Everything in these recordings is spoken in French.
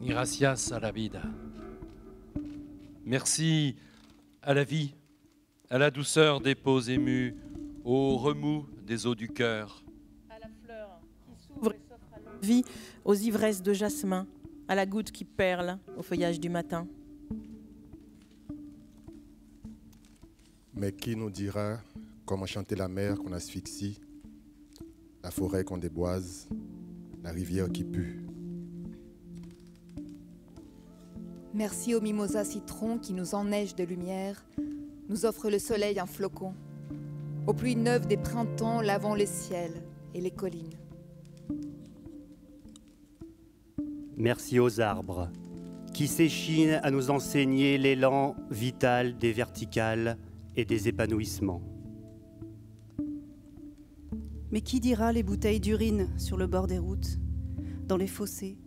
Gracias a la vida. Merci à la vie, à la douceur des peaux émues, au remous des eaux du cœur. À la fleur qui s'ouvre et s'offre à l'envie, aux ivresses de jasmin, à la goutte qui perle au feuillage du matin. Mais qui nous dira comment chanter la mer qu'on asphyxie, la forêt qu'on déboise, la rivière qui pue? Merci aux mimosas citrons qui nous enneigent de lumière, nous offrent le soleil un flocon. Aux pluies neuves des printemps, lavons les ciels et les collines. Merci aux arbres qui s'échinent à nous enseigner l'élan vital des verticales et des épanouissements. Mais qui dira les bouteilles d'urine sur le bord des routes, dans les fossés,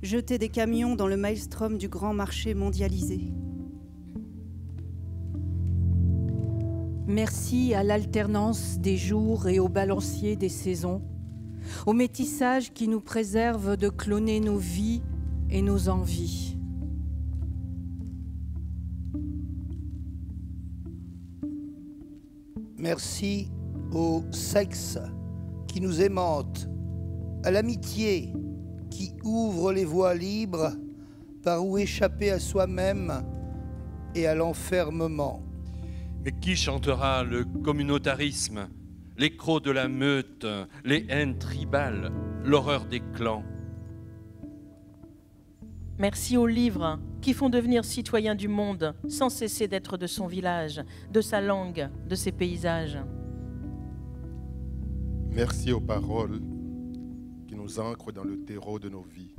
jeter des camions dans le maelstrom du grand marché mondialisé? Merci à l'alternance des jours et au balancier des saisons, au métissage qui nous préserve de cloner nos vies et nos envies. Merci au sexe qui nous aimante, à l'amitié qui ouvre les voies libres par où échapper à soi-même et à l'enfermement. Mais qui chantera le communautarisme, les crocs de la meute, les haines tribales, l'horreur des clans? Merci aux livres qui font devenir citoyens du monde sans cesser d'être de son village, de sa langue, de ses paysages. Merci aux paroles qui nous ancrent dans le terreau de nos vies,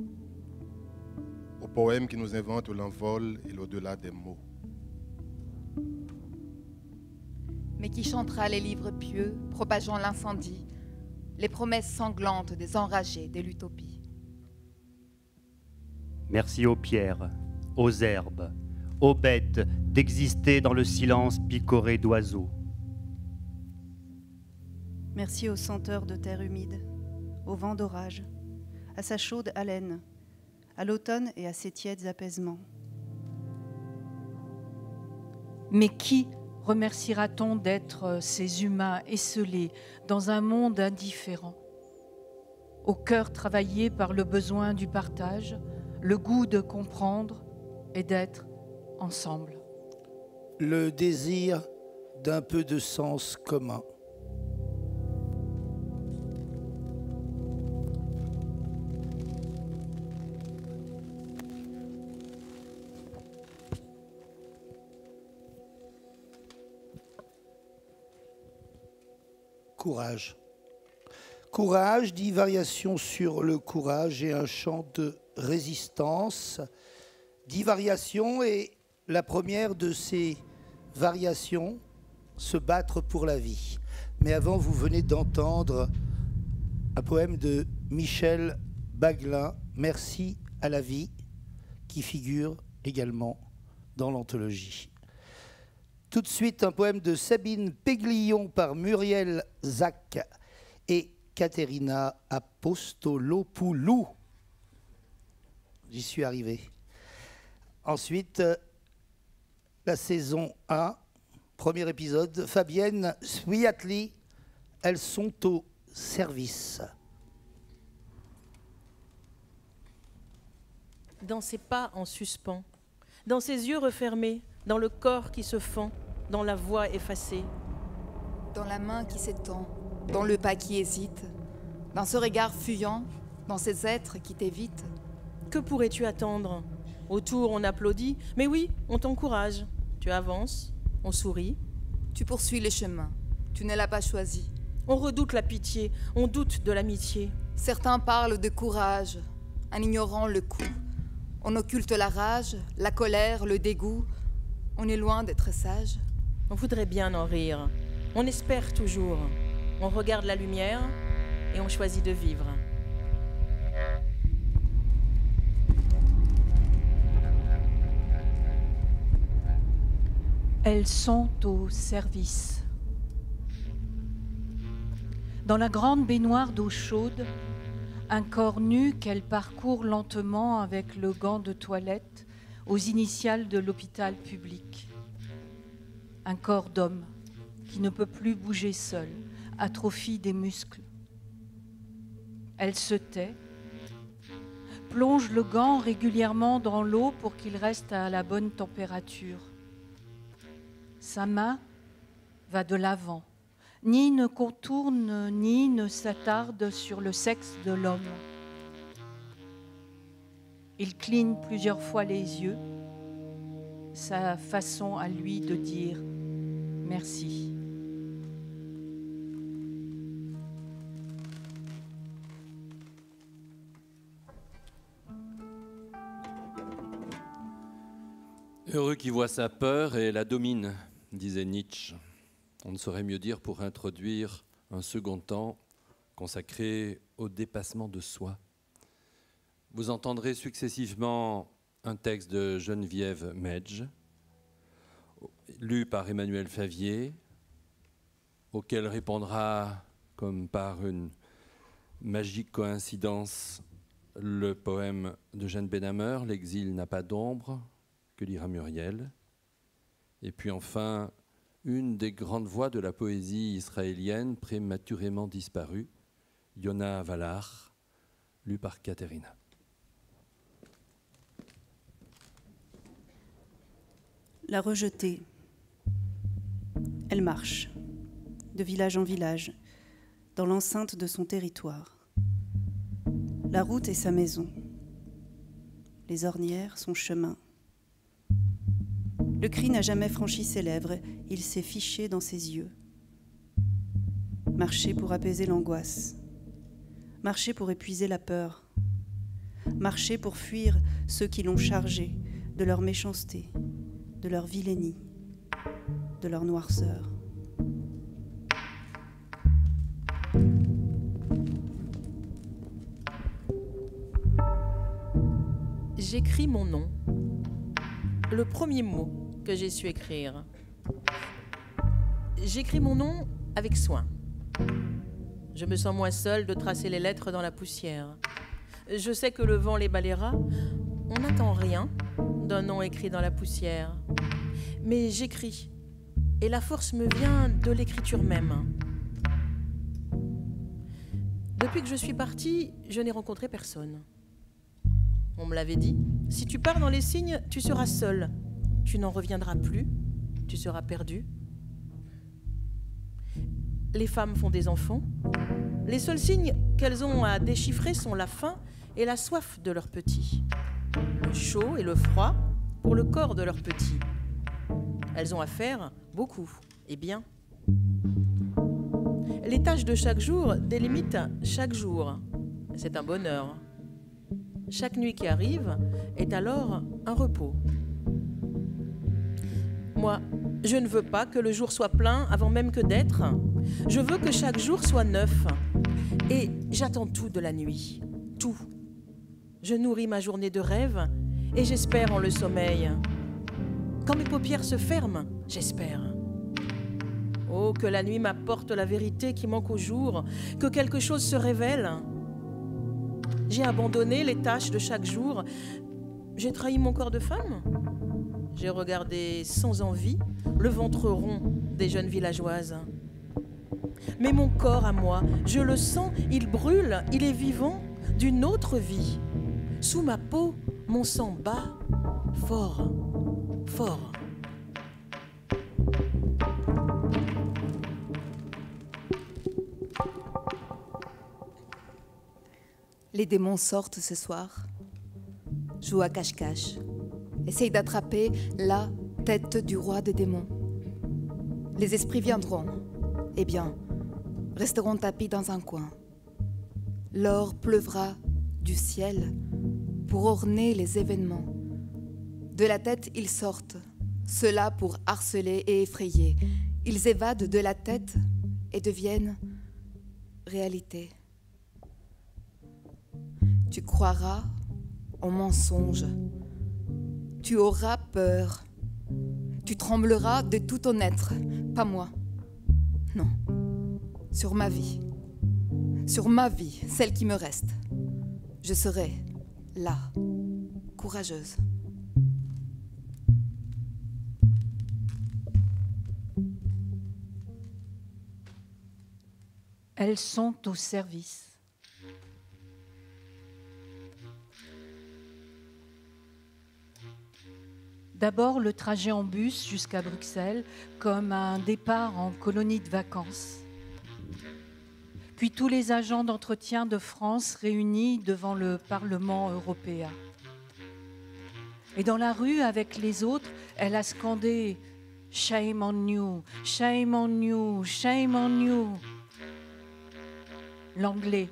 aux poèmes qui nous inventent l'envol et l'au-delà des mots. Mais qui chantera les livres pieux, propageant l'incendie, les promesses sanglantes des enragés de l'utopie. Merci aux pierres, aux herbes, aux bêtes d'exister dans le silence picoré d'oiseaux. Merci aux senteurs de terre humide, au vent d'orage, à sa chaude haleine, à l'automne et à ses tièdes apaisements. Mais qui remerciera-t-on d'être ces humains esselés dans un monde indifférent, au cœur travaillé par le besoin du partage, le goût de comprendre et d'être ensemble? Le désir d'un peu de sens commun. courage. Courage, 10 variations sur le courage et un chant de résistance. 10 variations et la première de ces variations, se battre pour la vie. Mais avant, vous venez d'entendre un poème de Michel Baglin, Merci à la vie, qui figure également dans l'anthologie. Tout de suite, un poème de Sabine Péglillon par Muriel Zac et Caterina Apostolopoulou. J'y suis arrivé. Ensuite, la saison 1, premier épisode, Fabienne Swiatli, elles sont au service. Dans ses pas en suspens, dans ses yeux refermés, dans le corps qui se fend, dans la voix effacée. Dans la main qui s'étend, dans le pas qui hésite, dans ce regard fuyant, dans ces êtres qui t'évitent. Que pourrais-tu attendre? Autour, on applaudit, mais oui, on t'encourage. Tu avances, on sourit. Tu poursuis le chemin, tu ne l'as pas choisi. On redoute la pitié, on doute de l'amitié. Certains parlent de courage, en ignorant le coup. On occulte la rage, la colère, le dégoût. On est loin d'être sage. On voudrait bien en rire. On espère toujours. On regarde la lumière et on choisit de vivre. Elles sont au service. Dans la grande baignoire d'eau chaude, un corps nu qu'elle parcourt lentement avec le gant de toilette aux initiales de l'hôpital public. Un corps d'homme qui ne peut plus bouger seul, atrophie des muscles. Elle se tait, plonge le gant régulièrement dans l'eau pour qu'il reste à la bonne température. Sa main va de l'avant, ni ne contourne, ni ne s'attarde sur le sexe de l'homme. Il cligne plusieurs fois les yeux, sa façon à lui de dire merci. Heureux qui voit sa peur et la domine, disait Nietzsche. On ne saurait mieux dire pour introduire un second temps consacré au dépassement de soi. Vous entendrez successivement un texte de Geneviève Medge, lu par Emmanuel Favier, auquel répondra, comme par une magique coïncidence, le poème de Jeanne Benhammer, « L'exil n'a pas d'ombre », que lira Muriel. Et puis enfin, une des grandes voix de la poésie israélienne prématurément disparue, Yona Valar, lue par Caterina. La rejetée. Elle marche, de village en village, dans l'enceinte de son territoire. La route est sa maison. Les ornières, son chemin. Le cri n'a jamais franchi ses lèvres, il s'est fiché dans ses yeux. Marcher pour apaiser l'angoisse. Marcher pour épuiser la peur. Marcher pour fuir ceux qui l'ont chargé de leur méchanceté, de leur vilainie, de leur noirceur. J'écris mon nom. Le premier mot que j'ai su écrire. J'écris mon nom avec soin. Je me sens moins seule de tracer les lettres dans la poussière. Je sais que le vent les balayera. On n'attend rien d'un nom écrit dans la poussière. Mais j'écris, et la force me vient de l'écriture même. Depuis que je suis partie, je n'ai rencontré personne. On me l'avait dit, si tu pars dans les signes, tu seras seul. Tu n'en reviendras plus, tu seras perdu. Les femmes font des enfants. Les seuls signes qu'elles ont à déchiffrer sont la faim et la soif de leurs petits. Le chaud et le froid pour le corps de leurs petits. Elles ont à faire beaucoup et bien. Les tâches de chaque jour délimitent chaque jour. C'est un bonheur. Chaque nuit qui arrive est alors un repos. Moi, je ne veux pas que le jour soit plein avant même que d'être. Je veux que chaque jour soit neuf. Et j'attends tout de la nuit. Tout. Je nourris ma journée de rêve et j'espère en le sommeil. Quand mes paupières se ferment, j'espère. Oh, que la nuit m'apporte la vérité qui manque au jour, que quelque chose se révèle. J'ai abandonné les tâches de chaque jour. J'ai trahi mon corps de femme. J'ai regardé sans envie le ventre rond des jeunes villageoises. Mais mon corps à moi, je le sens, il brûle, il est vivant d'une autre vie. Sous ma peau, mon sang bat fort, fort. Les démons sortent ce soir, jouent à cache-cache, essayent d'attraper la tête du roi des démons. Les esprits viendront, eh bien, resteront tapis dans un coin. L'or pleuvra du ciel pour orner les événements. De la tête, ils sortent, ceux-là pour harceler et effrayer. Ils évadent de la tête et deviennent réalité. Tu croiras au mensonge. Tu auras peur. Tu trembleras de tout ton être. Pas moi. Non. Sur ma vie. Sur ma vie, celle qui me reste. Je serai là, courageuse. Elles sont au service. D'abord le trajet en bus jusqu'à Bruxelles, comme un départ en colonie de vacances. Puis tous les agents d'entretien de France réunis devant le Parlement européen. Et dans la rue, avec les autres, elle a scandé « Shame on you, shame on you, shame on you ». L'anglais,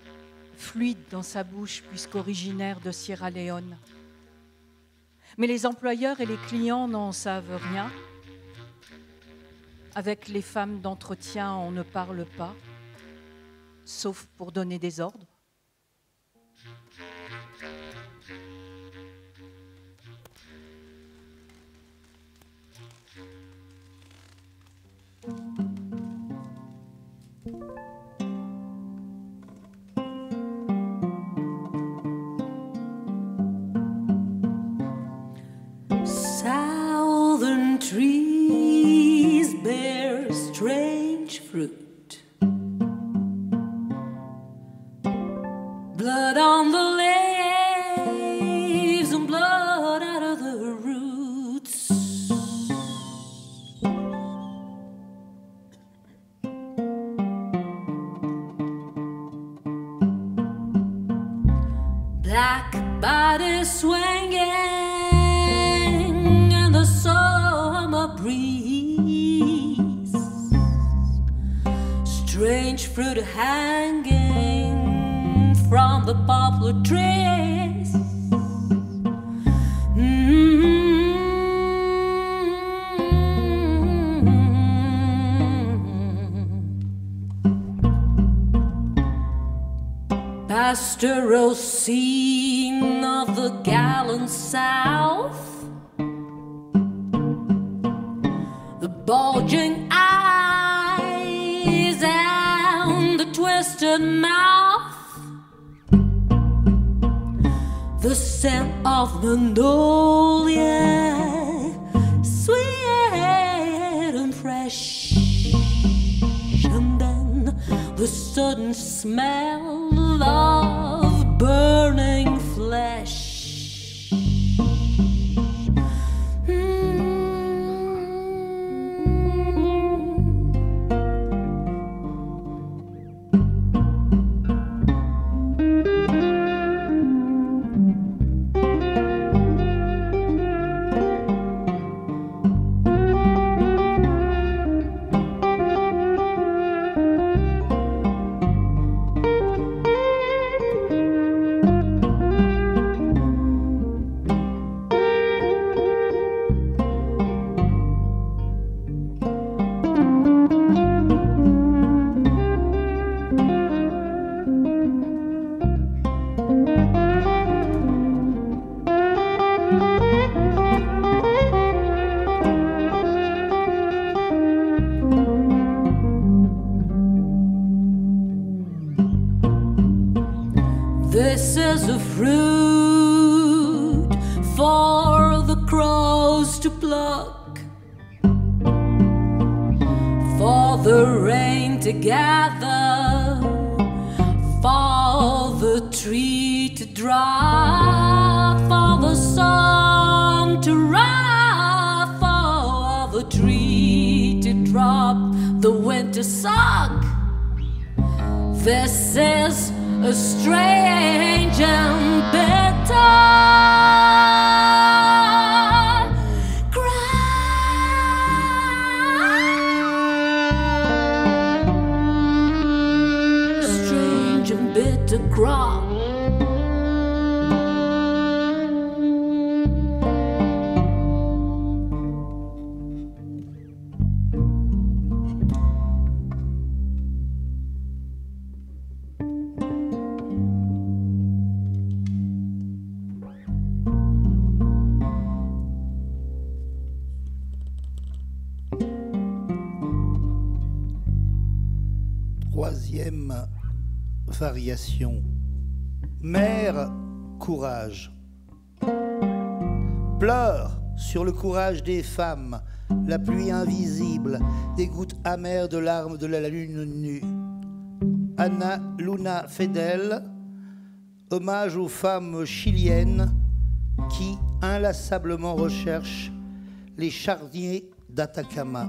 fluide dans sa bouche puisqu'originaire de Sierra Leone. Mais les employeurs et les clients n'en savent rien. Avec les femmes d'entretien, on ne parle pas, sauf pour donner des ordres. Southern trees bear strange fruit. Blood on the leaves and blood out of the roots. Black bodies swinging in the summer breeze. Strange fruit hanging from the poplar trees. Pastoral scene of the gallant South. The bulging eyes and the twisted mouth. The scent of magnolia, sweet and fresh. And then the sudden smell of burning flesh. This is a fruit for the crows to pluck, for the rain to gather, for the tree to dry, for the sun to rise, for the tree to drop, the wind to suck. This is a strange and bitter cry, strange and bitter cry. Troisième variation. Mère, courage. Pleure sur le courage des femmes, la pluie invisible, des gouttes amères de larmes de la lune nue. Ana Luna Fedel, hommage aux femmes chiliennes qui inlassablement recherchent les charniers d'Atacama.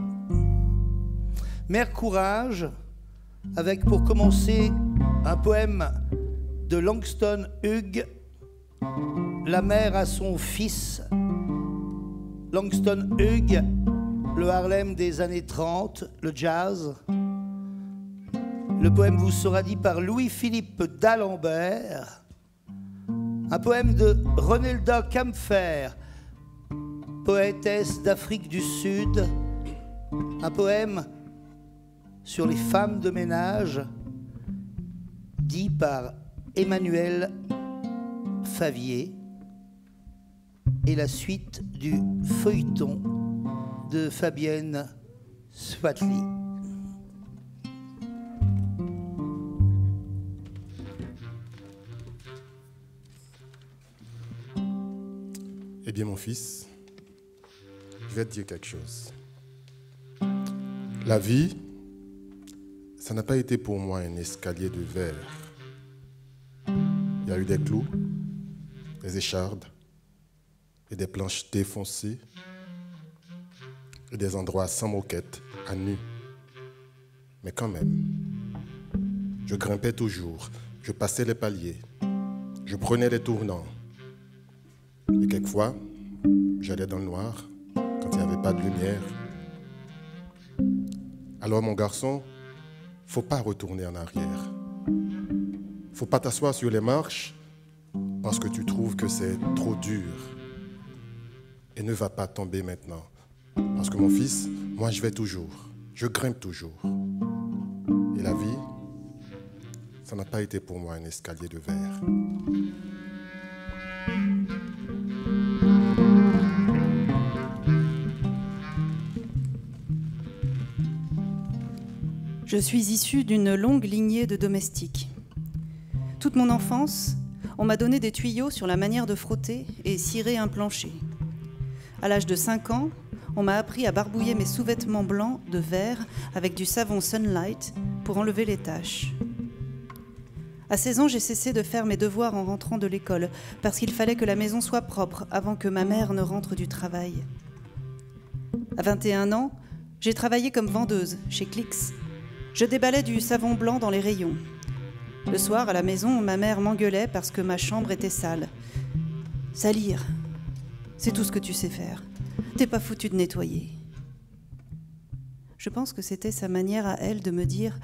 Mère courage, avec pour commencer un poème de Langston Hughes, La mère à son fils. Langston Hughes, le Harlem des années 30, le jazz. Le poème vous sera dit par Louis-Philippe d'Alembert. Un poème de Renelda Kampfer, poétesse d'Afrique du Sud. Un poème sur les femmes de ménage, dit par Emmanuel Favier, et la suite du feuilleton de Fabienne Swatley. Eh bien, mon fils, je vais te dire quelque chose. La vie, ça n'a pas été pour moi un escalier de verre. Il y a eu des clous, des échardes, et des planches défoncées, et des endroits sans moquette, à nu. Mais quand même, je grimpais toujours, je passais les paliers, je prenais les tournants. Et quelquefois, j'allais dans le noir, quand il n'y avait pas de lumière. Alors mon garçon, faut pas retourner en arrière. Faut pas t'asseoir sur les marches parce que tu trouves que c'est trop dur. Et ne va pas tomber maintenant. Parce que mon fils, moi je vais toujours. Je grimpe toujours. Et la vie, ça n'a pas été pour moi un escalier de verre. Je suis issue d'une longue lignée de domestiques. Toute mon enfance, on m'a donné des tuyaux sur la manière de frotter et cirer un plancher. À l'âge de 5 ans, on m'a appris à barbouiller mes sous-vêtements blancs de verre avec du savon Sunlight pour enlever les taches. À 16 ans, j'ai cessé de faire mes devoirs en rentrant de l'école parce qu'il fallait que la maison soit propre avant que ma mère ne rentre du travail. À 21 ans, j'ai travaillé comme vendeuse chez Clicks. Je déballais du savon blanc dans les rayons. Le soir, à la maison, ma mère m'engueulait parce que ma chambre était sale. Salir, c'est tout ce que tu sais faire. T'es pas foutu de nettoyer. Je pense que c'était sa manière à elle de me dire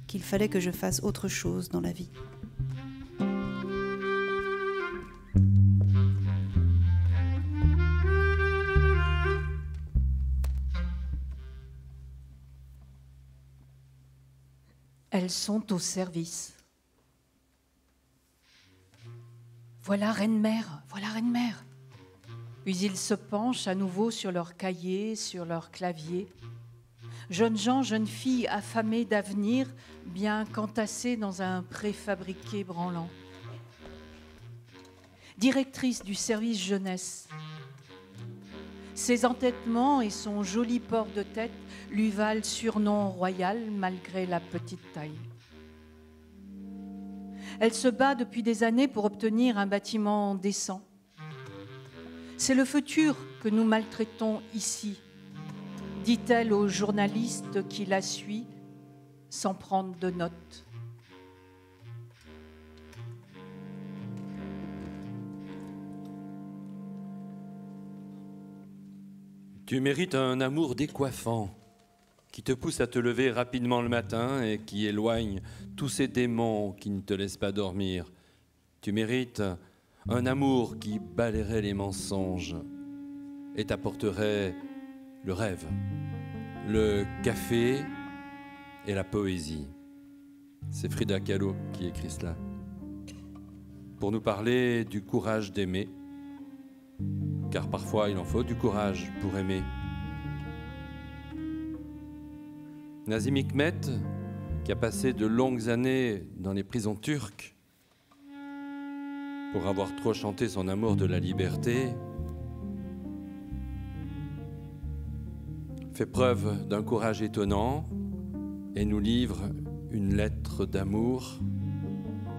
qu'il fallait que je fasse autre chose dans la vie. Elles sont au service. Voilà Reine-Mère, voilà Reine-Mère. Puis ils se penchent à nouveau sur leurs cahiers, sur leurs claviers. Jeunes gens, jeunes filles affamées d'avenir, bien qu'entassées dans un préfabriqué branlant. directrice du service jeunesse. Ses entêtements et son joli port de tête lui valent surnom royal malgré la petite taille. Elle se bat depuis des années pour obtenir un bâtiment décent. C'est le futur que nous maltraitons ici, dit-elle au journaliste qui la suit sans prendre de notes. Tu mérites un amour décoiffant qui te pousse à te lever rapidement le matin et qui éloigne tous ces démons qui ne te laissent pas dormir. Tu mérites un amour qui balayerait les mensonges et t'apporterait le rêve, le café et la poésie. C'est Frida Kahlo qui écrit cela. Pour nous parler du courage d'aimer, car parfois il en faut du courage pour aimer. Nazım Hikmet, qui a passé de longues années dans les prisons turques pour avoir trop chanté son amour de la liberté, fait preuve d'un courage étonnant et nous livre une lettre d'amour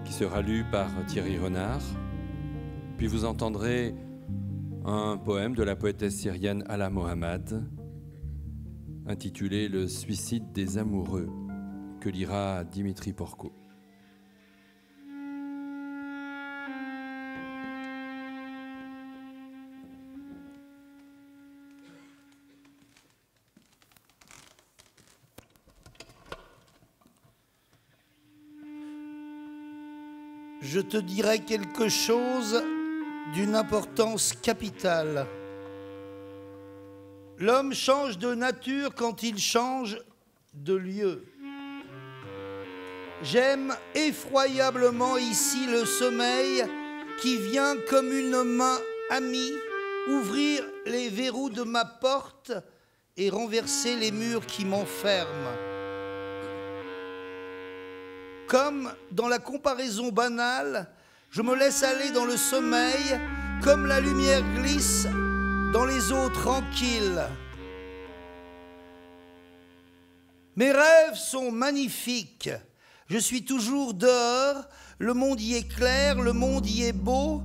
qui sera lue par Thierry Renard. Puis vous entendrez un poème de la poétesse syrienne Ala Mohammad, intitulé « Le suicide des amoureux », que lira Dimitri Porco. Je te dirai quelque chose d'une importance capitale. L'homme change de nature quand il change de lieu. J'aime effroyablement ici le sommeil qui vient comme une main amie ouvrir les verrous de ma porte et renverser les murs qui m'enferment. Comme dans la comparaison banale, je me laisse aller dans le sommeil, comme la lumière glisse dans les eaux tranquilles. Mes rêves sont magnifiques. Je suis toujours dehors, le monde y est clair, le monde y est beau.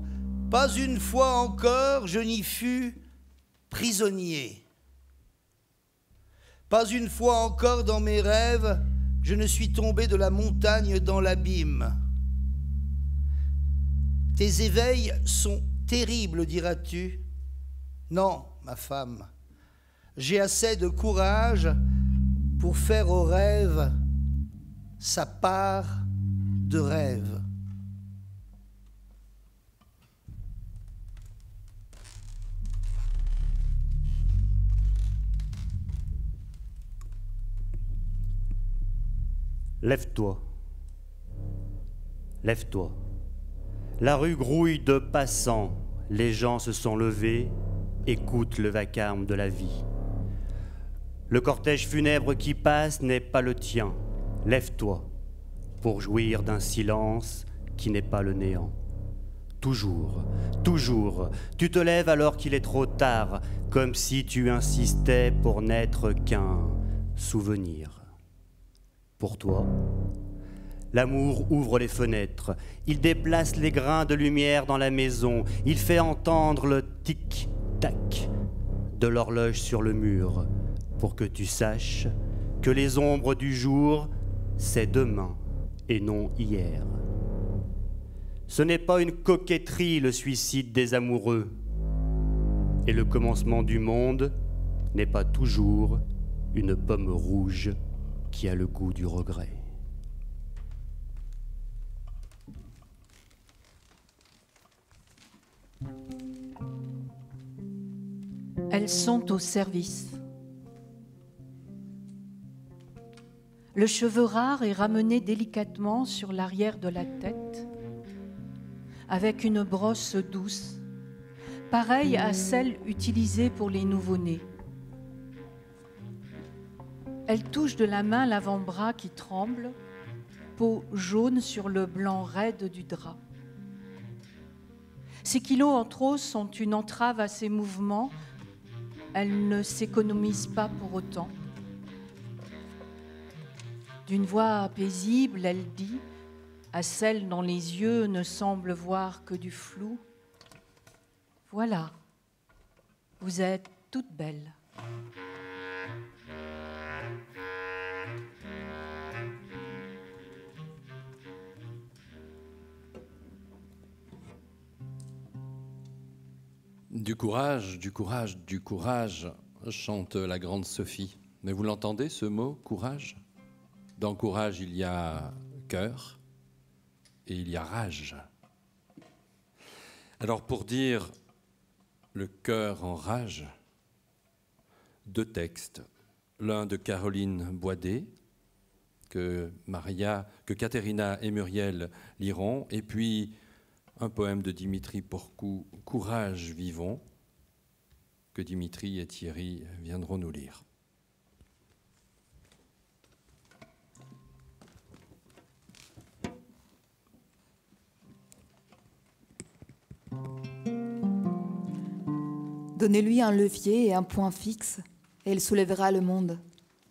Pas une fois encore je n'y fus prisonnier. Pas une fois encore dans mes rêves, je ne suis tombé de la montagne dans l'abîme. Tes éveils sont terribles, diras-tu. Non, ma femme, j'ai assez de courage pour faire au rêve sa part de rêve. Lève-toi, lève-toi. La rue grouille de passants, les gens se sont levés, écoutent le vacarme de la vie. Le cortège funèbre qui passe n'est pas le tien. Lève-toi pour jouir d'un silence qui n'est pas le néant. Toujours, toujours, tu te lèves alors qu'il est trop tard, comme si tu insistais pour n'être qu'un souvenir. Pour toi, l'amour ouvre les fenêtres, il déplace les grains de lumière dans la maison, il fait entendre le tic-tac de l'horloge sur le mur, pour que tu saches que les ombres du jour, c'est demain et non hier. Ce n'est pas une coquetterie, le suicide des amoureux, et le commencement du monde n'est pas toujours une pomme rouge qui a le goût du regret. Elles sont au service. Le cheveu rare est ramené délicatement sur l'arrière de la tête, avec une brosse douce, pareille à celle utilisée pour les nouveau-nés. Elle touche de la main l'avant-bras qui tremble, peau jaune sur le blanc raide du drap. Ces kilos en trop sont une entrave à ses mouvements. Elle ne s'économise pas pour autant. D'une voix paisible, elle dit, à celle dont les yeux ne semblent voir que du flou, « Voilà, vous êtes toute belle. » Du courage, du courage, du courage, chante la grande Sophie. Mais vous l'entendez, ce mot, courage? Dans courage, il y a cœur et il y a rage. Alors pour dire le cœur en rage, deux textes. L'un de Caroline Boidet, que Caterina et Muriel liront, et puis un poème de Dimitri Porcou, Courage, vivons, que Dimitri et Thierry viendront nous lire. Donnez-lui un levier et un point fixe, et il soulèvera le monde.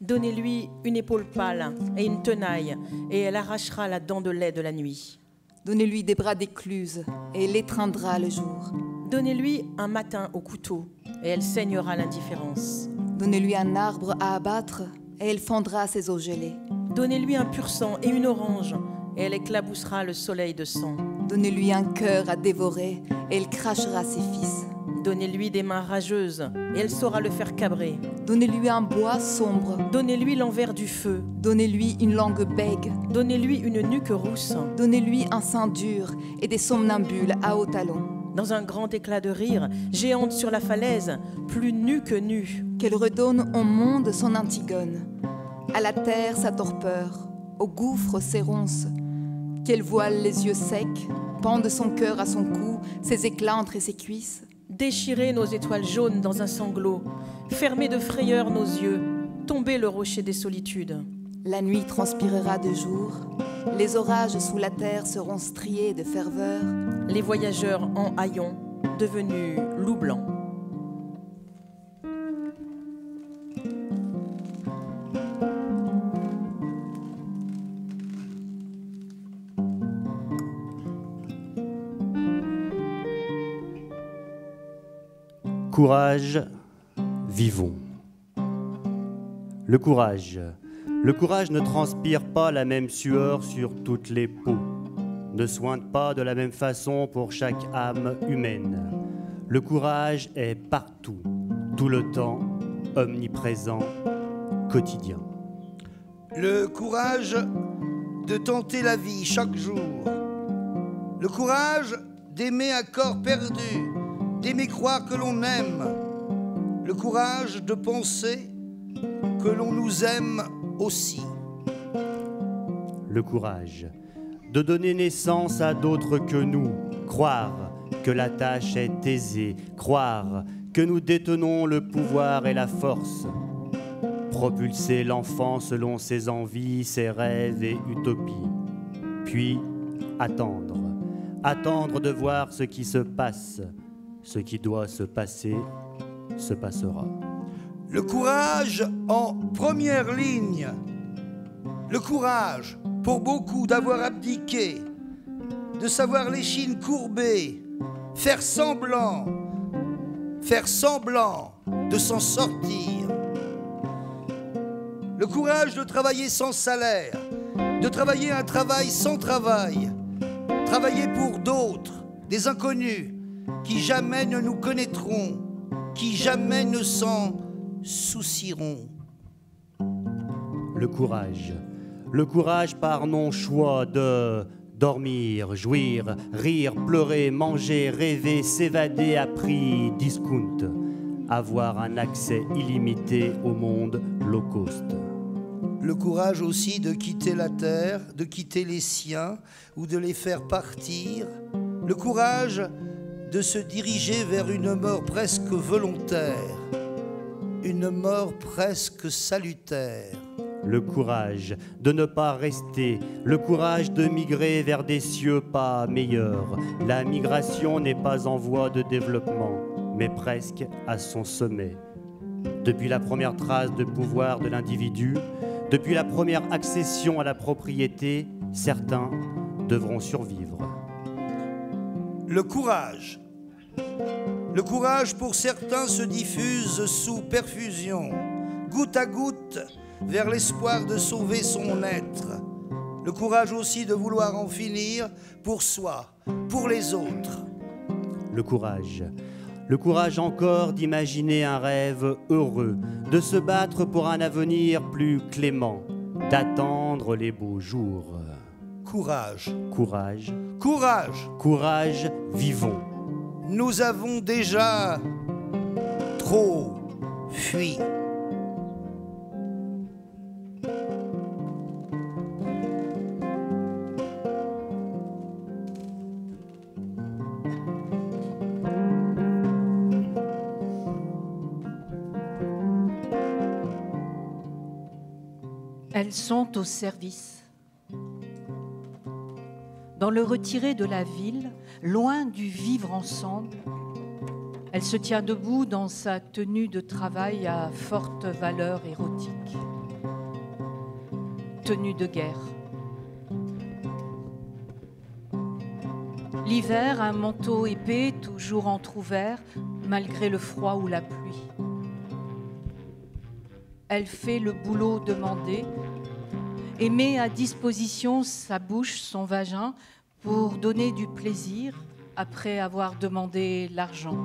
Donnez-lui une épaule pâle et une tenaille, et elle arrachera la dent de lait de la nuit. Donnez-lui des bras d'écluse, et il étreindra le jour. Donnez-lui un matin au couteau, et elle saignera l'indifférence. Donnez-lui un arbre à abattre, et elle fendra ses os gelés. Donnez-lui un pur sang et une orange, et elle éclaboussera le soleil de sang. Donnez-lui un cœur à dévorer, et elle crachera ses fils. Donnez-lui des mains rageuses, et elle saura le faire cabrer. Donnez-lui un bois sombre. Donnez-lui l'envers du feu. Donnez-lui une langue bègue. Donnez-lui une nuque rousse. Donnez-lui un sein dur et des somnambules à hauts talons. Dans un grand éclat de rire, géante sur la falaise, plus nue que nue. Qu'elle redonne au monde son Antigone, à la terre sa torpeur, au gouffre ses ronces. Qu'elle voile les yeux secs, pende son cœur à son cou, ses éclats entre ses cuisses. Déchirer nos étoiles jaunes dans un sanglot, fermer de frayeur nos yeux, tomber le rocher des solitudes. La nuit transpirera de jour, les orages sous la terre seront striés de ferveur. Les voyageurs en haillons, devenus loups blancs. Courage, vivons. Le courage ne transpire pas la même sueur sur toutes les peaux, ne sointe pas de la même façon pour chaque âme humaine. Le courage est partout, tout le temps, omniprésent, quotidien. Le courage de tenter la vie chaque jour. Le courage d'aimer à corps perdu, d'aimer croire que l'on aime. Le courage de penser que l'on nous aime aussi. Le courage de donner naissance à d'autres que nous, croire que la tâche est aisée, croire que nous détenons le pouvoir et la force, propulser l'enfant selon ses envies, ses rêves et utopies, puis attendre de voir ce qui se passe. Ce qui doit se passer, se passera. Le courage en première ligne. Le courage, pour beaucoup, d'avoir abdiqué, de savoir l'échine courbée, faire semblant de s'en sortir. Le courage de travailler sans salaire, de travailler un travail sans travail, travailler pour d'autres, des inconnus, qui jamais ne nous connaîtront, qui jamais ne s'en soucieront. Le courage par non-choix de dormir, jouir, rire, pleurer, manger, rêver, s'évader à prix discount, avoir un accès illimité au monde low cost. Le courage aussi de quitter la terre, de quitter les siens ou de les faire partir. Le courage de se diriger vers une mort presque volontaire, une mort presque salutaire. le courage de ne pas rester, le courage de migrer vers des cieux pas meilleurs. La migration n'est pas en voie de développement, mais presque à son sommet. Depuis la première trace de pouvoir de l'individu, depuis la première accession à la propriété, certains devront survivre. Le courage. Le courage pour certains se diffuse sous perfusion, goutte à goutte, vers l'espoir de sauver son être. Le courage aussi de vouloir en finir pour soi, pour les autres. Le courage encore d'imaginer un rêve heureux, de se battre pour un avenir plus clément, d'attendre les beaux jours. Courage. Courage. Courage. Courage, vivons. Nous avons déjà trop fui. Elles sont au service. Dans le retiré de la ville, loin du vivre ensemble, elle se tient debout dans sa tenue de travail à forte valeur érotique. Tenue de guerre. L'hiver, un manteau épais, toujours entrouvert, malgré le froid ou la pluie. Elle fait le boulot demandé et met à disposition sa bouche, son vagin, pour donner du plaisir après avoir demandé l'argent.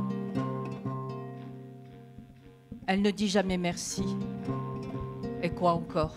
Elle ne dit jamais merci. Et quoi encore ?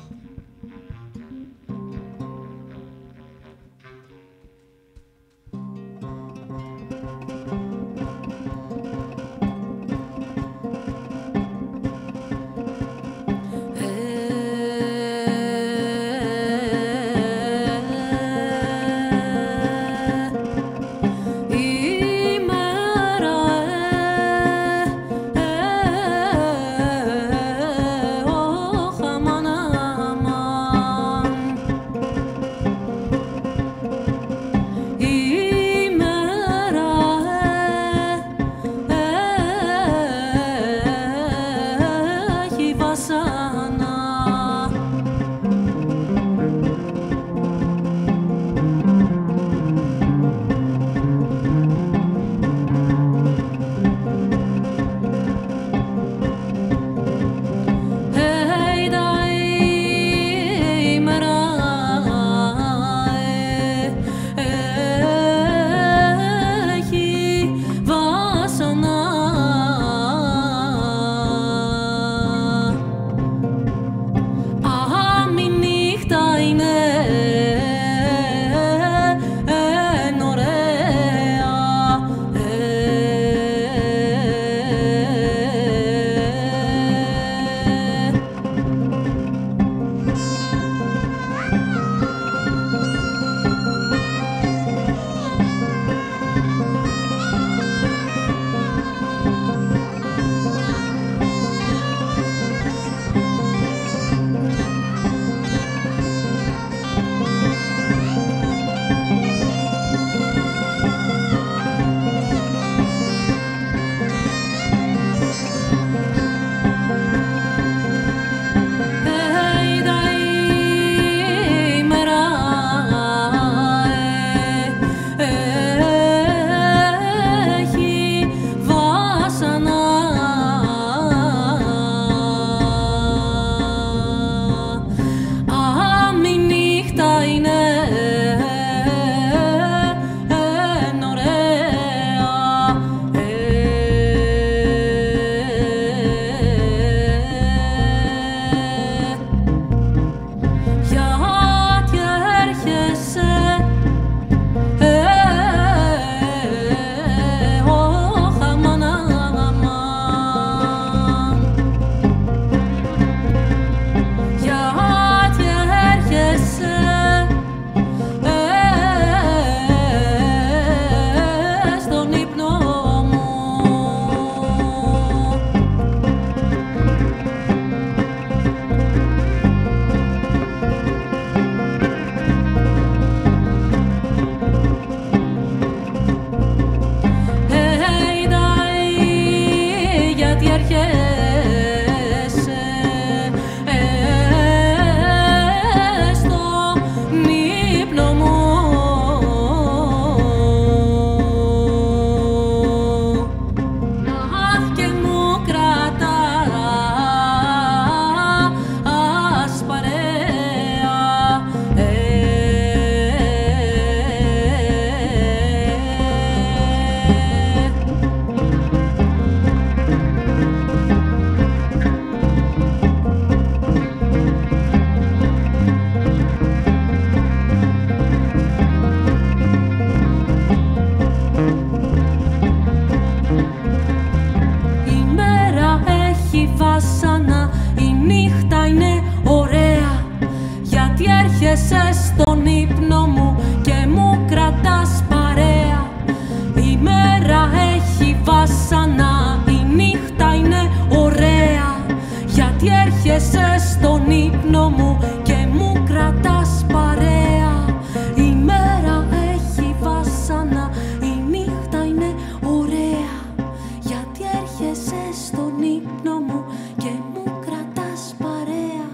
έρχεσαι στον ύπνο μου και μου κρατάς παρέα. Η μέρα έχει βάσανα, η νύχτα είναι ωραία. Γιατί έρχεσαι στον ύπνο μου και μου κρατάς παρέα.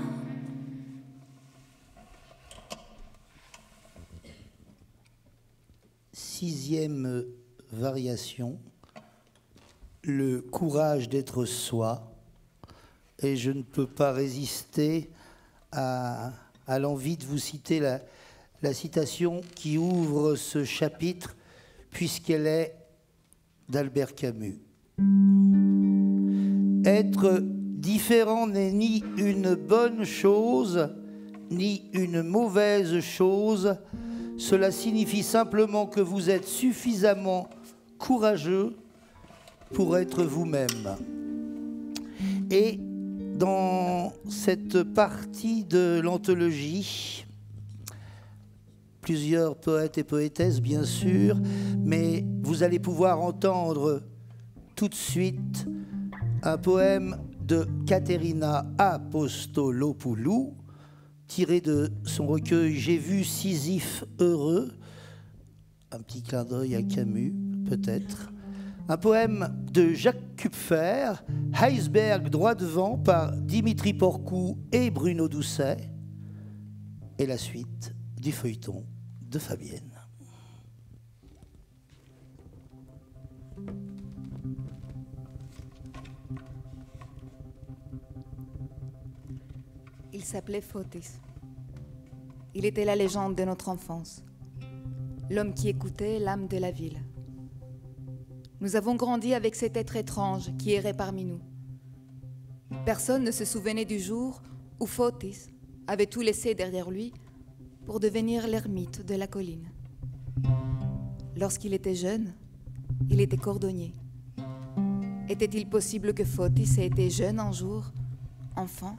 Sixième variation, le courage d'être soi. Et je ne peux pas résister à l'envie de vous citer la citation qui ouvre ce chapitre, puisqu'elle est d'Albert Camus. Être différent n'est ni une bonne chose, ni une mauvaise chose. Cela signifie simplement que vous êtes suffisamment courageux pour être vous-même. Et dans cette partie de l'anthologie, plusieurs poètes et poétesses, bien sûr, mais vous allez pouvoir entendre tout de suite un poème de Katerina Apostolopoulou, tiré de son recueil « J'ai vu Sisyphe heureux », un petit clin d'œil à Camus, peut-être. Un poème de Jacques Kupfer, Iceberg droit devant, par Dimitri Porcou et Bruno Doucet, et la suite du feuilleton de Fabienne. Il s'appelait Fotis. Il était la légende de notre enfance, l'homme qui écoutait l'âme de la ville. Nous avons grandi avec cet être étrange qui errait parmi nous. Personne ne se souvenait du jour où Fotis avait tout laissé derrière lui pour devenir l'ermite de la colline. Lorsqu'il était jeune, il était cordonnier. Était-il possible que Fotis ait été jeune un jour, enfant,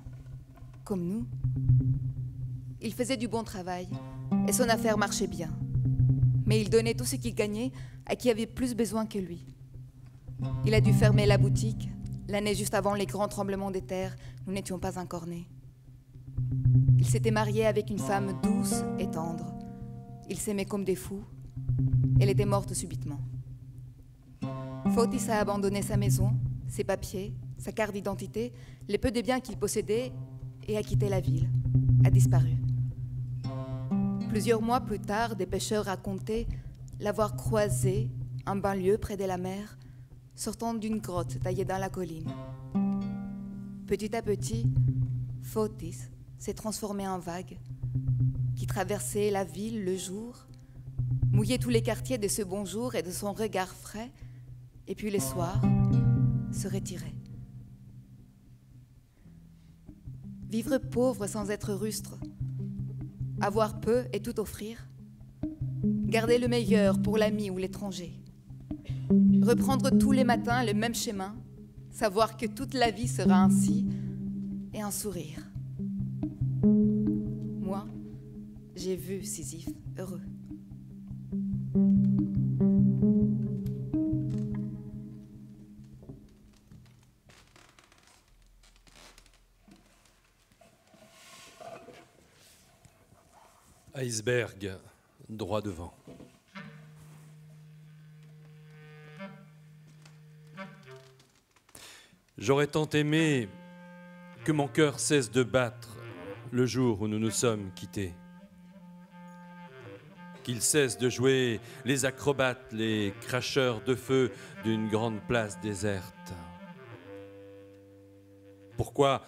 comme nous? Il faisait du bon travail et son affaire marchait bien. Mais il donnait tout ce qu'il gagnait à qui avait plus besoin que lui. Il a dû fermer la boutique l'année juste avant les grands tremblements de terre. Nous n'étions pas encore nés. Il s'était marié avec une femme douce et tendre. Ils s'aimaient comme des fous. Elle était morte subitement. Fotis a abandonné sa maison, ses papiers, sa carte d'identité, les peu de biens qu'il possédait et a quitté la ville, a disparu. Plusieurs mois plus tard, des pêcheurs racontaient l'avoir croisé en banlieue près de la mer, sortant d'une grotte taillée dans la colline. Petit à petit, Fotis s'est transformé en vague qui traversait la ville le jour, mouillait tous les quartiers de ce bonjour et de son regard frais, et puis le soir, se retirait. Vivre pauvre sans être rustre, avoir peu et tout offrir, garder le meilleur pour l'ami ou l'étranger, reprendre tous les matins le même chemin, savoir que toute la vie sera ainsi, et un sourire. Moi, j'ai vu Sisyphe heureux. Iceberg, droit devant. J'aurais tant aimé que mon cœur cesse de battre le jour où nous nous sommes quittés. Qu'il cesse de jouer les acrobates, les cracheurs de feu d'une grande place déserte. Pourquoi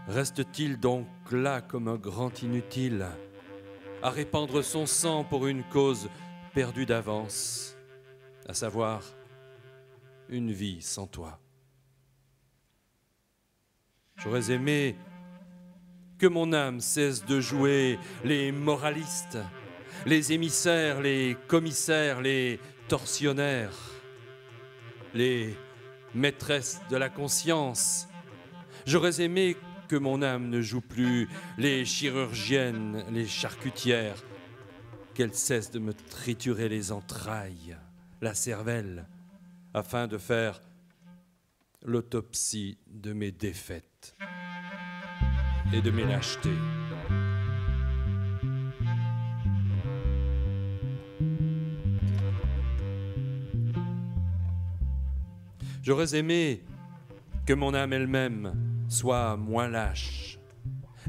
reste-t-il donc là comme un grand inutile, à répandre son sang pour une cause perdue d'avance, à savoir une vie sans toi? J'aurais aimé que mon âme cesse de jouer les moralistes, les émissaires, les commissaires, les tortionnaires, les maîtresses de la conscience. J'aurais aimé que mon âme ne joue plus les chirurgiennes, les charcutières, qu'elle cesse de me triturer les entrailles, la cervelle, afin de faire l'autopsie de mes défaites. et de mes lâchetés. J'aurais aimé que mon âme elle-même soit moins lâche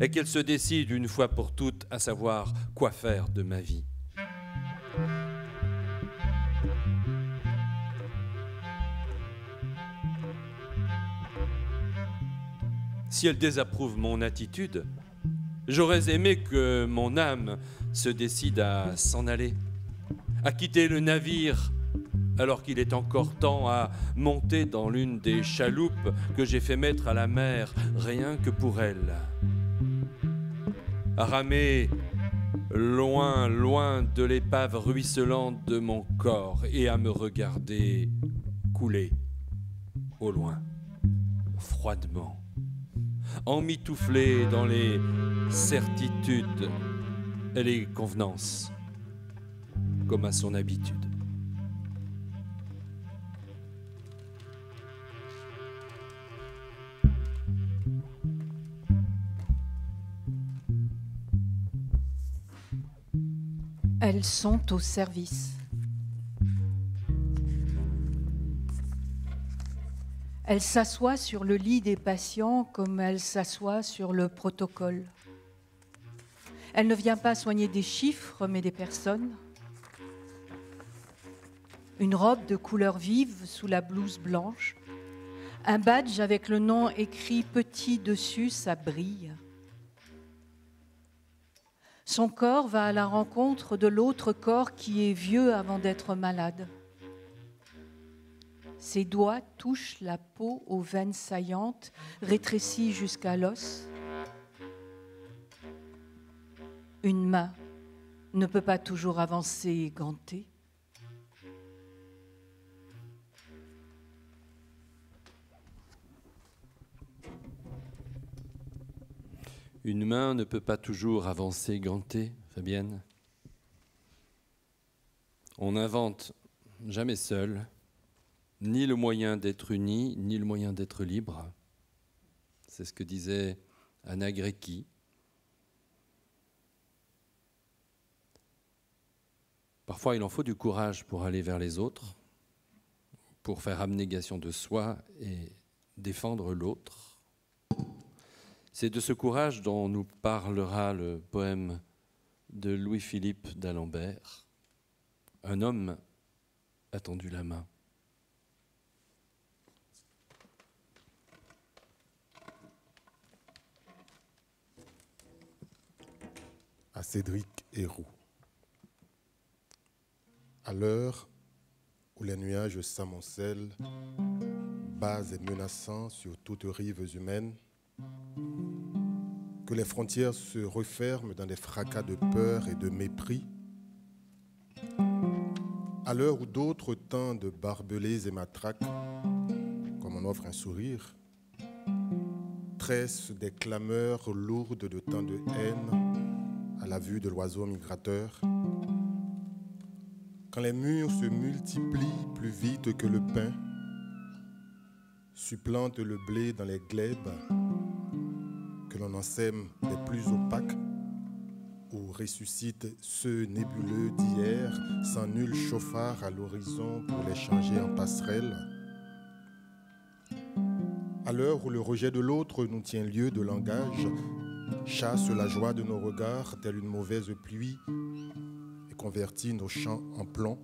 et qu'elle se décide une fois pour toutes à savoir quoi faire de ma vie. Si elle désapprouve mon attitude, j'aurais aimé que mon âme se décide à s'en aller, à quitter le navire alors qu'il est encore temps, à monter dans l'une des chaloupes que j'ai fait mettre à la mer rien que pour elle, à ramer loin, loin de l'épave ruisselante de mon corps et à me regarder couler au loin, froidement, emmitouflé dans les certitudes et les convenances, comme à son habitude. Elles sont au service. Elle s'assoit sur le lit des patients comme elle s'assoit sur le protocole. Elle ne vient pas soigner des chiffres, mais des personnes. Une robe de couleur vive sous la blouse blanche. Un badge avec le nom écrit petit dessus, ça brille. Son corps va à la rencontre de l'autre corps qui est vieux avant d'être malade. Ses doigts touchent la peau aux veines saillantes, rétrécies jusqu'à l'os. Une main ne peut pas toujours avancer gantée. Une main ne peut pas toujours avancer gantée, Fabienne. On n'invente jamais seul, ni le moyen d'être uni, ni le moyen d'être libre. C'est ce que disait Anna Grecki. Parfois, il en faut du courage pour aller vers les autres, pour faire abnégation de soi et défendre l'autre. C'est de ce courage dont nous parlera le poème de Louis-Philippe d'Alembert. Un homme a tendu la main. À Cédric Héroux. À l'heure où les nuages s'amoncellent, bas et menaçants sur toutes rives humaines, que les frontières se referment dans des fracas de peur et de mépris, à l'heure où d'autres tendent barbelés et matraques, comme on offre un sourire, tressent des clameurs lourdes de tant de haine à la vue de l'oiseau migrateur, quand les murs se multiplient plus vite que le pain, supplantent le blé dans les glèbes, que l'on ensème des plus opaques, ou ressuscite ceux nébuleux d'hier, sans nul chauffard à l'horizon pour les changer en passerelles. À l'heure où le rejet de l'autre nous tient lieu de langage, chasse la joie de nos regards telle une mauvaise pluie et convertit nos chants en plomb.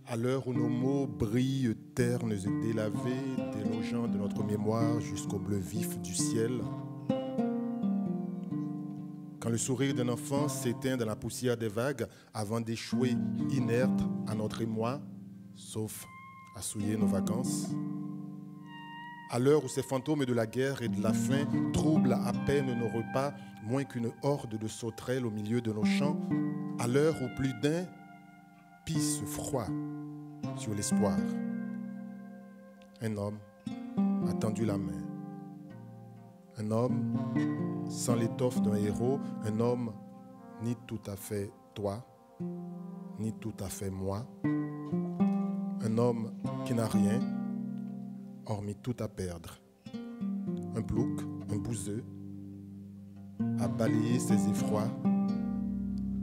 À l'heure où nos mots brillent ternes et délavés, délogeant de notre mémoire jusqu'au bleu vif du ciel. Quand le sourire d'un enfant s'éteint dans la poussière des vagues avant d'échouer inerte à notre émoi, sauf à souiller nos vacances. À l'heure où ces fantômes de la guerre et de la faim troublent à peine nos repas, moins qu'une horde de sauterelles au milieu de nos champs. À l'heure où plus d'un pisse froid sur l'espoir. Un homme a tendu la main. Un homme sans l'étoffe d'un héros, un homme ni tout à fait toi, ni tout à fait moi. Un homme qui n'a rien, hormis tout à perdre. Un plouc un bouseux, a balayé ses effrois,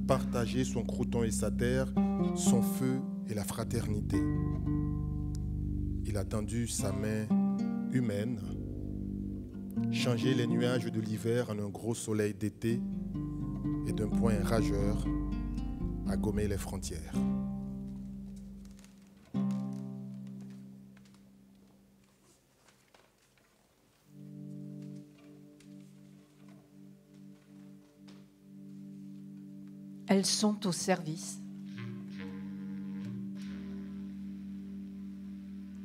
partagé son crouton et sa terre, son feu et la fraternité. Il a tendu sa main humaine, changé les nuages de l'hiver en un gros soleil d'été et d'un poing rageur a gommé les frontières. Elles sont au service.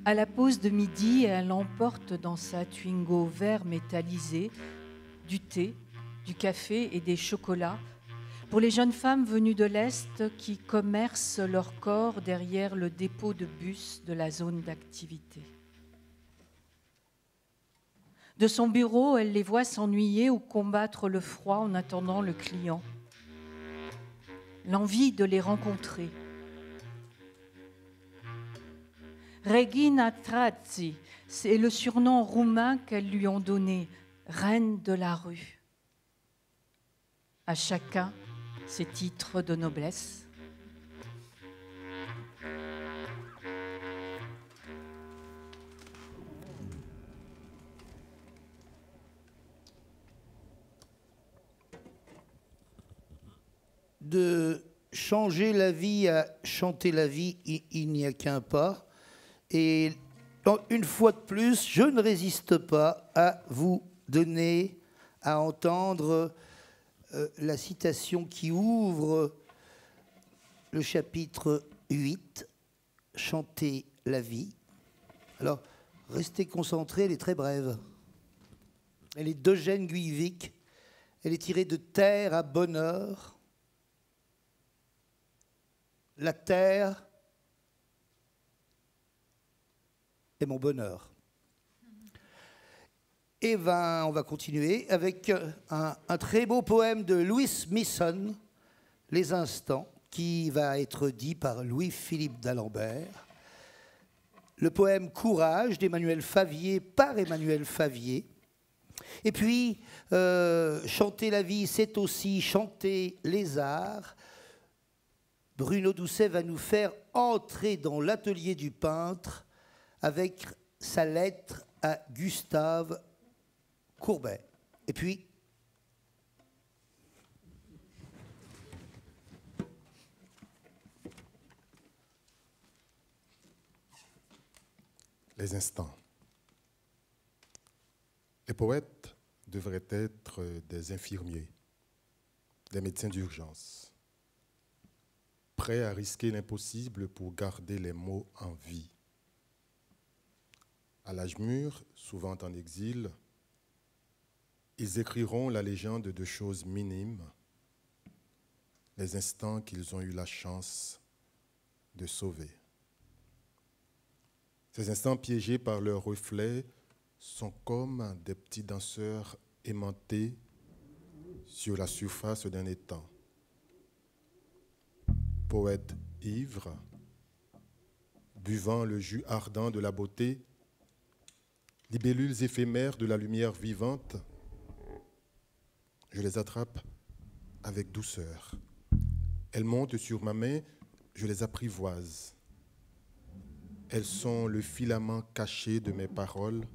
À la pause de midi, elle emporte dans sa Twingo vert métallisé du thé, du café et des chocolats pour les jeunes femmes venues de l'Est qui commercent leur corps derrière le dépôt de bus de la zone d'activité. De son bureau, elle les voit s'ennuyer ou combattre le froid en attendant le client. L'envie de les rencontrer. Regina Trazzi, c'est le surnom roumain qu'elles lui ont donné, reine de la rue. À chacun ses titres de noblesse. De changer la vie à chanter la vie, il n'y a qu'un pas. Et une fois de plus, je ne résiste pas à vous donner à entendre la citation qui ouvre le chapitre 8, Chanter la vie. Alors, restez concentrés, elle est très brève. Elle est d'Eugène Guivic. Elle est tirée de Terre à bonheur. La terre est mon bonheur. Et on va continuer avec un très beau poème de Louis Misson, Les Instants, qui va être dit par Louis-Philippe d'Alembert. Le poème Courage d'Emmanuel Favier par Emmanuel Favier. Et puis, chanter la vie, c'est aussi chanter les arts. Bruno Doucet va nous faire entrer dans l'atelier du peintre avec sa lettre à Gustave Courbet. Et puis, les instants. Les poètes devraient être des infirmiers, des médecins d'urgence, prêts à risquer l'impossible pour garder les mots en vie. À l'âge mûr, souvent en exil, ils écriront la légende de choses minimes, les instants qu'ils ont eu la chance de sauver. Ces instants piégés par leurs reflets sont comme des petits danseurs aimantés sur la surface d'un étang. Poète ivre, buvant le jus ardent de la beauté, libellules éphémères de la lumière vivante, je les attrape avec douceur. Elles montent sur ma main, je les apprivoise. Elles sont le filament caché de mes paroles,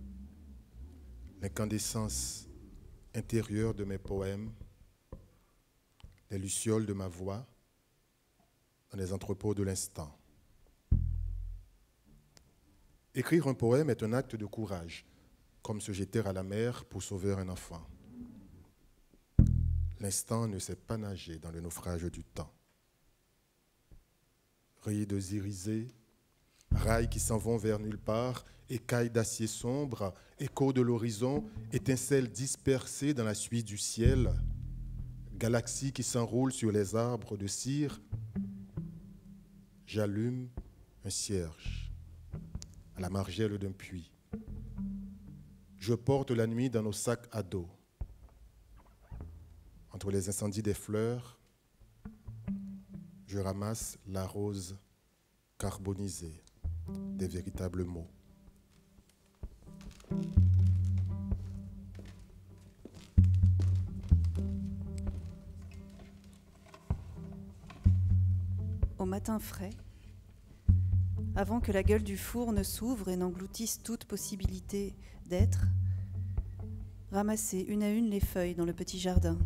l'incandescence intérieure de mes poèmes, les lucioles de ma voix, dans les entrepôts de l'instant. Écrire un poème est un acte de courage, comme se jeter à la mer pour sauver un enfant. L'instant ne sait pas nager dans le naufrage du temps. Rides irisées, rails qui s'en vont vers nulle part, écailles d'acier sombre, échos de l'horizon, étincelles dispersées dans la suie du ciel, galaxies qui s'enroulent sur les arbres de cire. J'allume un cierge à la margelle d'un puits. Je porte la nuit dans nos sacs à dos. Entre les incendies des fleurs, je ramasse la rose carbonisée des véritables mots. au matin frais, avant que la gueule du four ne s'ouvre et n'engloutisse toute possibilité d'être, ramasser une à une les feuilles dans le petit jardin.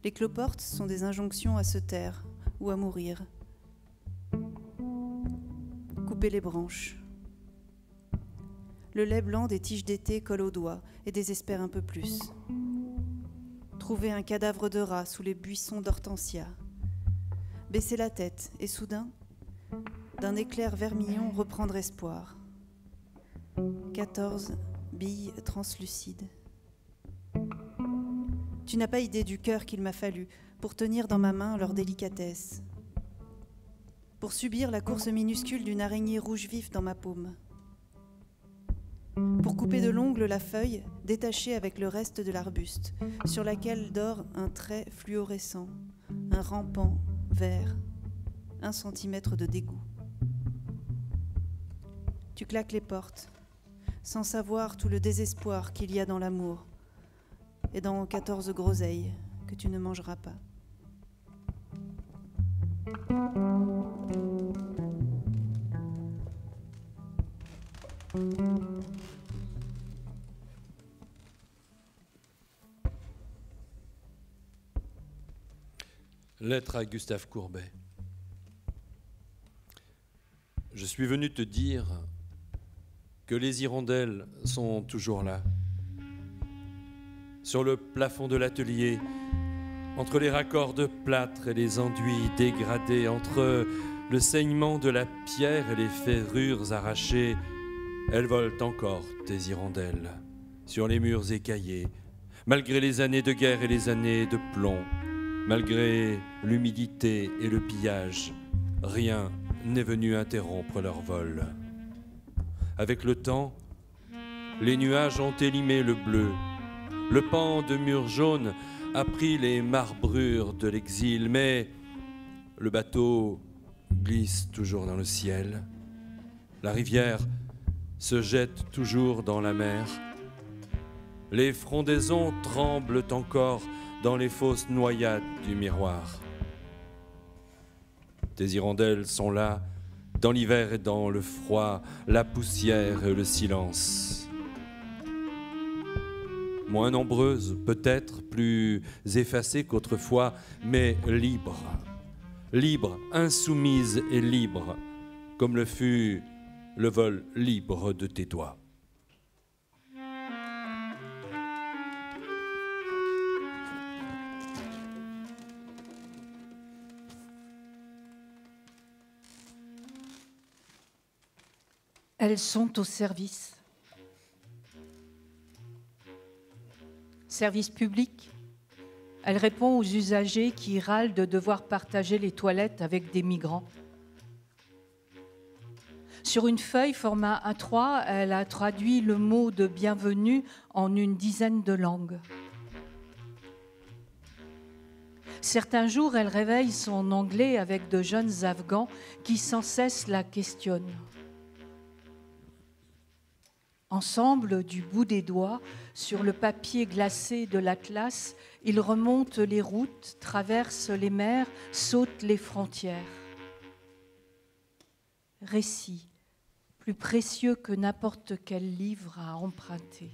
Les cloportes sont des injonctions à se taire ou à mourir. Couper les branches. Le lait blanc des tiges d'été colle aux doigts et désespère un peu plus. Trouver un cadavre de rat sous les buissons d'hortensia. Baisser la tête et soudain, d'un éclair vermillon reprendre espoir. 14 billes translucides. Tu n'as pas idée du cœur qu'il m'a fallu pour tenir dans ma main leur délicatesse, pour subir la course minuscule d'une araignée rouge vif dans ma paume, pour couper de l'ongle la feuille détachée avec le reste de l'arbuste, sur laquelle dort un trait fluorescent, un rampant vert, 1 centimètre de dégoût. Tu claques les portes, sans savoir tout le désespoir qu'il y a dans l'amour, et dans 14 groseilles que tu ne mangeras pas. Lettre à Gustave Courbet. Je suis venu te dire que les hirondelles sont toujours là. Sur le plafond de l'atelier, entre les raccords de plâtre et les enduits dégradés, entre le saignement de la pierre et les ferrures arrachées, elles volent encore, tes hirondelles, sur les murs écaillés, malgré les années de guerre et les années de plomb, malgré l'humidité et le pillage, rien n'est venu interrompre leur vol. Avec le temps, les nuages ont élimé le bleu. Le pan de mur jaune a pris les marbrures de l'exil, mais le bateau glisse toujours dans le ciel. La rivière se jette toujours dans la mer. Les frondaisons tremblent encore dans les fausses noyades du miroir. Tes hirondelles sont là, dans l'hiver et dans le froid, la poussière et le silence. Moins nombreuses, peut-être, plus effacées qu'autrefois, mais libres. Libres, insoumises et libres, comme le fut le vol libre de tes doigts. Elles sont au service. Service public. Elle répond aux usagers qui râlent de devoir partager les toilettes avec des migrants. Sur une feuille format A3, elle a traduit le mot de bienvenue en une dizaine de langues. Certains jours, elle réveille son anglais avec de jeunes Afghans qui sans cesse la questionnent. Ensemble, du bout des doigts, sur le papier glacé de l'Atlas, ils remontent les routes, traversent les mers, sautent les frontières. Récit, plus précieux que n'importe quel livre à emprunter.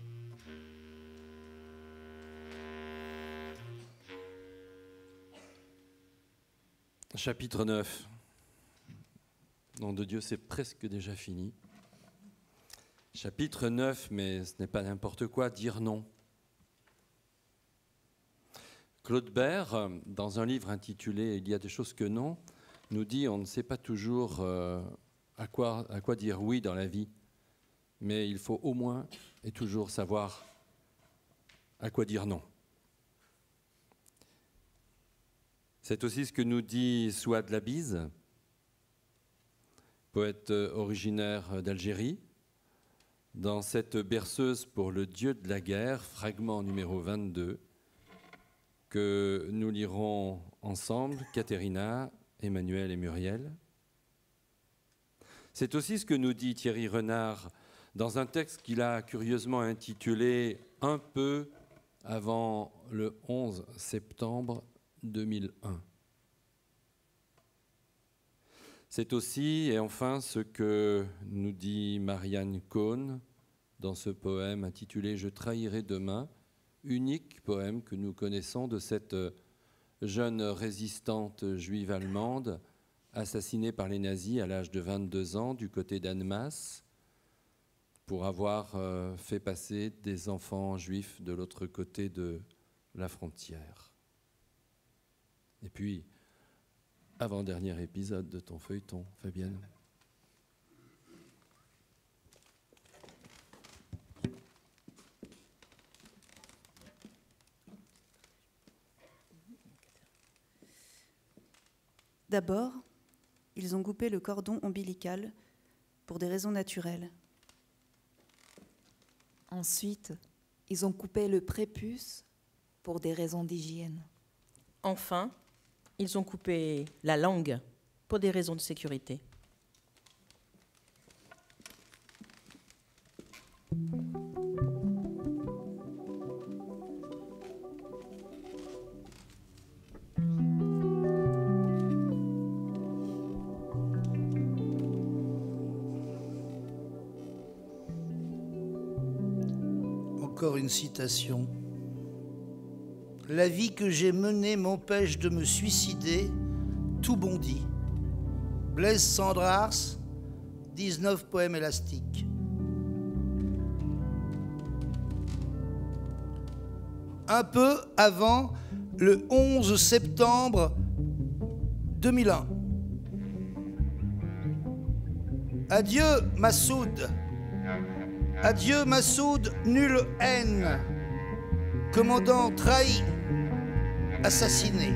Chapitre 9. Nom de Dieu, c'est presque déjà fini. Chapitre 9, mais ce n'est pas n'importe quoi, dire non. Claude Bert, dans un livre intitulé « Il y a des choses que non », nous dit on ne sait pas toujours à quoi dire oui dans la vie, mais il faut au moins et toujours savoir à quoi dire non. C'est aussi ce que nous dit Souad Labize, poète originaire d'Algérie, dans cette berceuse pour le Dieu de la guerre, fragment numéro 22, que nous lirons ensemble, Caterina, Emmanuel et Muriel. C'est aussi ce que nous dit Thierry Renard dans un texte qu'il a curieusement intitulé « Un peu avant le 11 septembre 2001 ». C'est aussi et enfin ce que nous dit Marianne Cohn dans ce poème intitulé « Je trahirai demain », unique poème que nous connaissons de cette jeune résistante juive allemande assassinée par les nazis à l'âge de 22 ans du côté d'Annemasse pour avoir fait passer des enfants juifs de l'autre côté de la frontière. Et puis, avant-dernier épisode de ton feuilleton, Fabienne. D'abord, ils ont coupé le cordon ombilical pour des raisons naturelles. Ensuite, ils ont coupé le prépuce pour des raisons d'hygiène. Enfin, ils ont coupé la langue pour des raisons de sécurité. Encore une citation. La vie que j'ai menée m'empêche de me suicider, tout bondi. Blaise Cendrars, 19 poèmes élastiques. Un peu avant le 11 septembre 2001. Adieu Massoud. Adieu Massoud, nulle haine. Commandant trahi. Assassiné.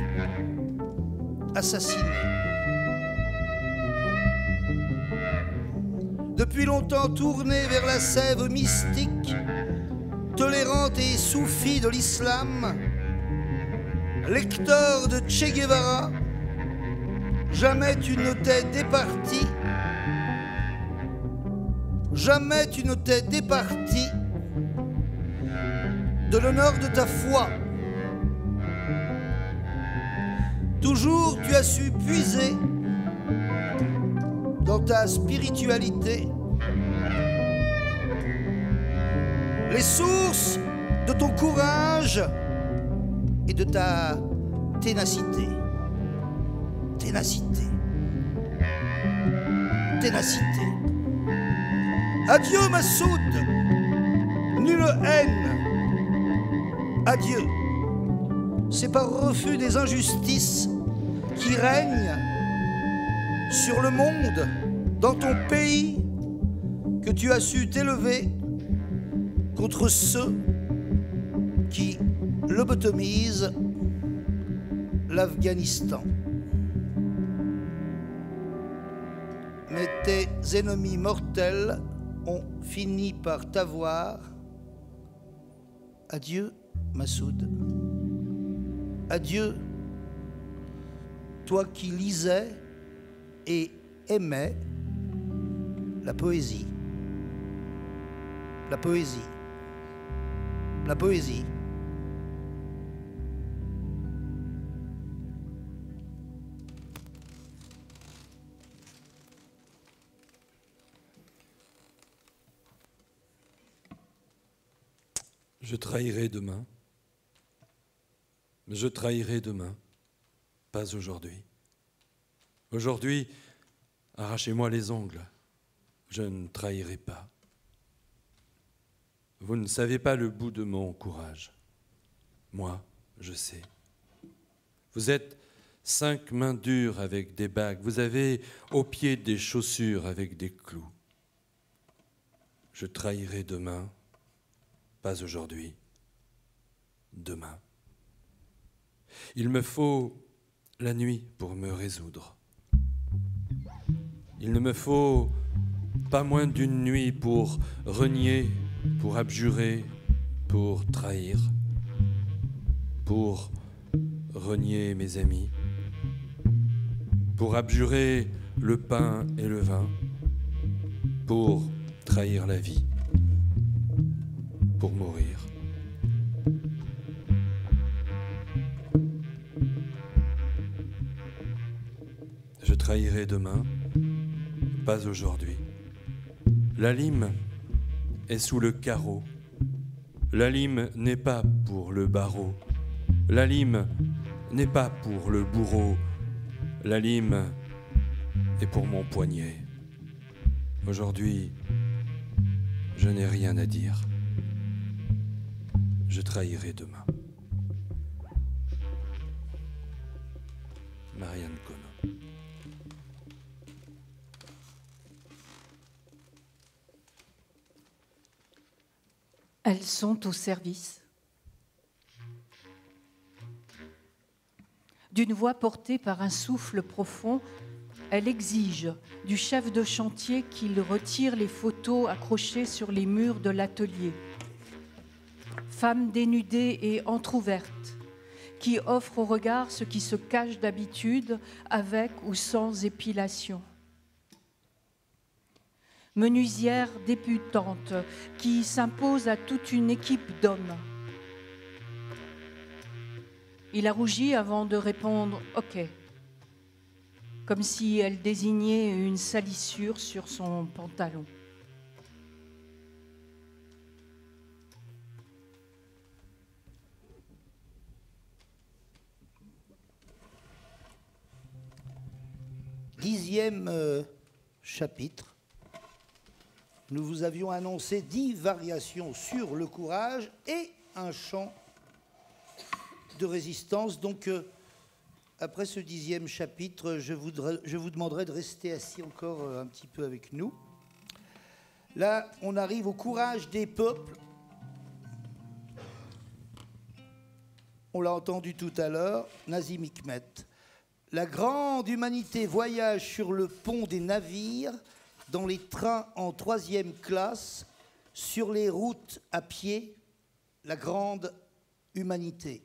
Assassiné. Depuis longtemps tourné vers la sève mystique, tolérante et soufie de l'islam, lecteur de Che Guevara, jamais tu ne t'es départi, jamais tu ne t'es départi de l'honneur de ta foi. Toujours tu as su puiser dans ta spiritualité les sources de ton courage et de ta ténacité. Ténacité. Ténacité. Adieu Massoud, nulle haine. Adieu. C'est par refus des injustices qui règnent sur le monde, dans ton pays, que tu as su t'élever contre ceux qui lobotomisent l'Afghanistan. Mais tes ennemis mortels ont fini par t'avoir. Adieu, Massoud. Adieu, toi qui lisais et aimais la poésie. La poésie. La poésie. Je trahirai demain. Je trahirai demain, pas aujourd'hui. Aujourd'hui, arrachez-moi les ongles. Je ne trahirai pas. Vous ne savez pas le bout de mon courage. Moi, je sais. Vous êtes 5 mains dures avec des bagues. Vous avez aux pieds des chaussures avec des clous. Je trahirai demain, pas aujourd'hui. Demain. Il me faut la nuit pour me résoudre. Il ne me faut pas moins d'une nuit pour renier, pour abjurer, pour trahir, pour renier mes amis, pour abjurer le pain et le vin, pour trahir la vie, pour mourir. Je trahirai demain, Pas aujourd'hui. La lime est sous le carreau. La lime n'est pas pour le barreau. La lime n'est pas pour le bourreau. La lime est pour mon poignet. Aujourd'hui, je n'ai rien à dire. Je trahirai demain. Marianne Conan. Elles sont au service. D'une voix portée par un souffle profond, elle exige du chef de chantier qu'il retire les photos accrochées sur les murs de l'atelier. Femme dénudée et entr'ouverte, qui offre au regard ce qui se cache d'habitude avec ou sans épilation. Menuisière débutante qui s'impose à toute une équipe d'hommes. Il a rougi avant de répondre « OK », comme si elle désignait une salissure sur son pantalon. Dixième chapitre. Nous vous avions annoncé 10 variations sur le courage et un chant de résistance. Donc, après ce 10e chapitre, je vous demanderai de rester assis encore un petit peu avec nous. Là, on arrive au courage des peuples. On l'a entendu tout à l'heure, Nazim Hikmet. La grande humanité voyage sur le pont des navires, dans les trains en 3e classe, sur les routes à pied, la grande humanité.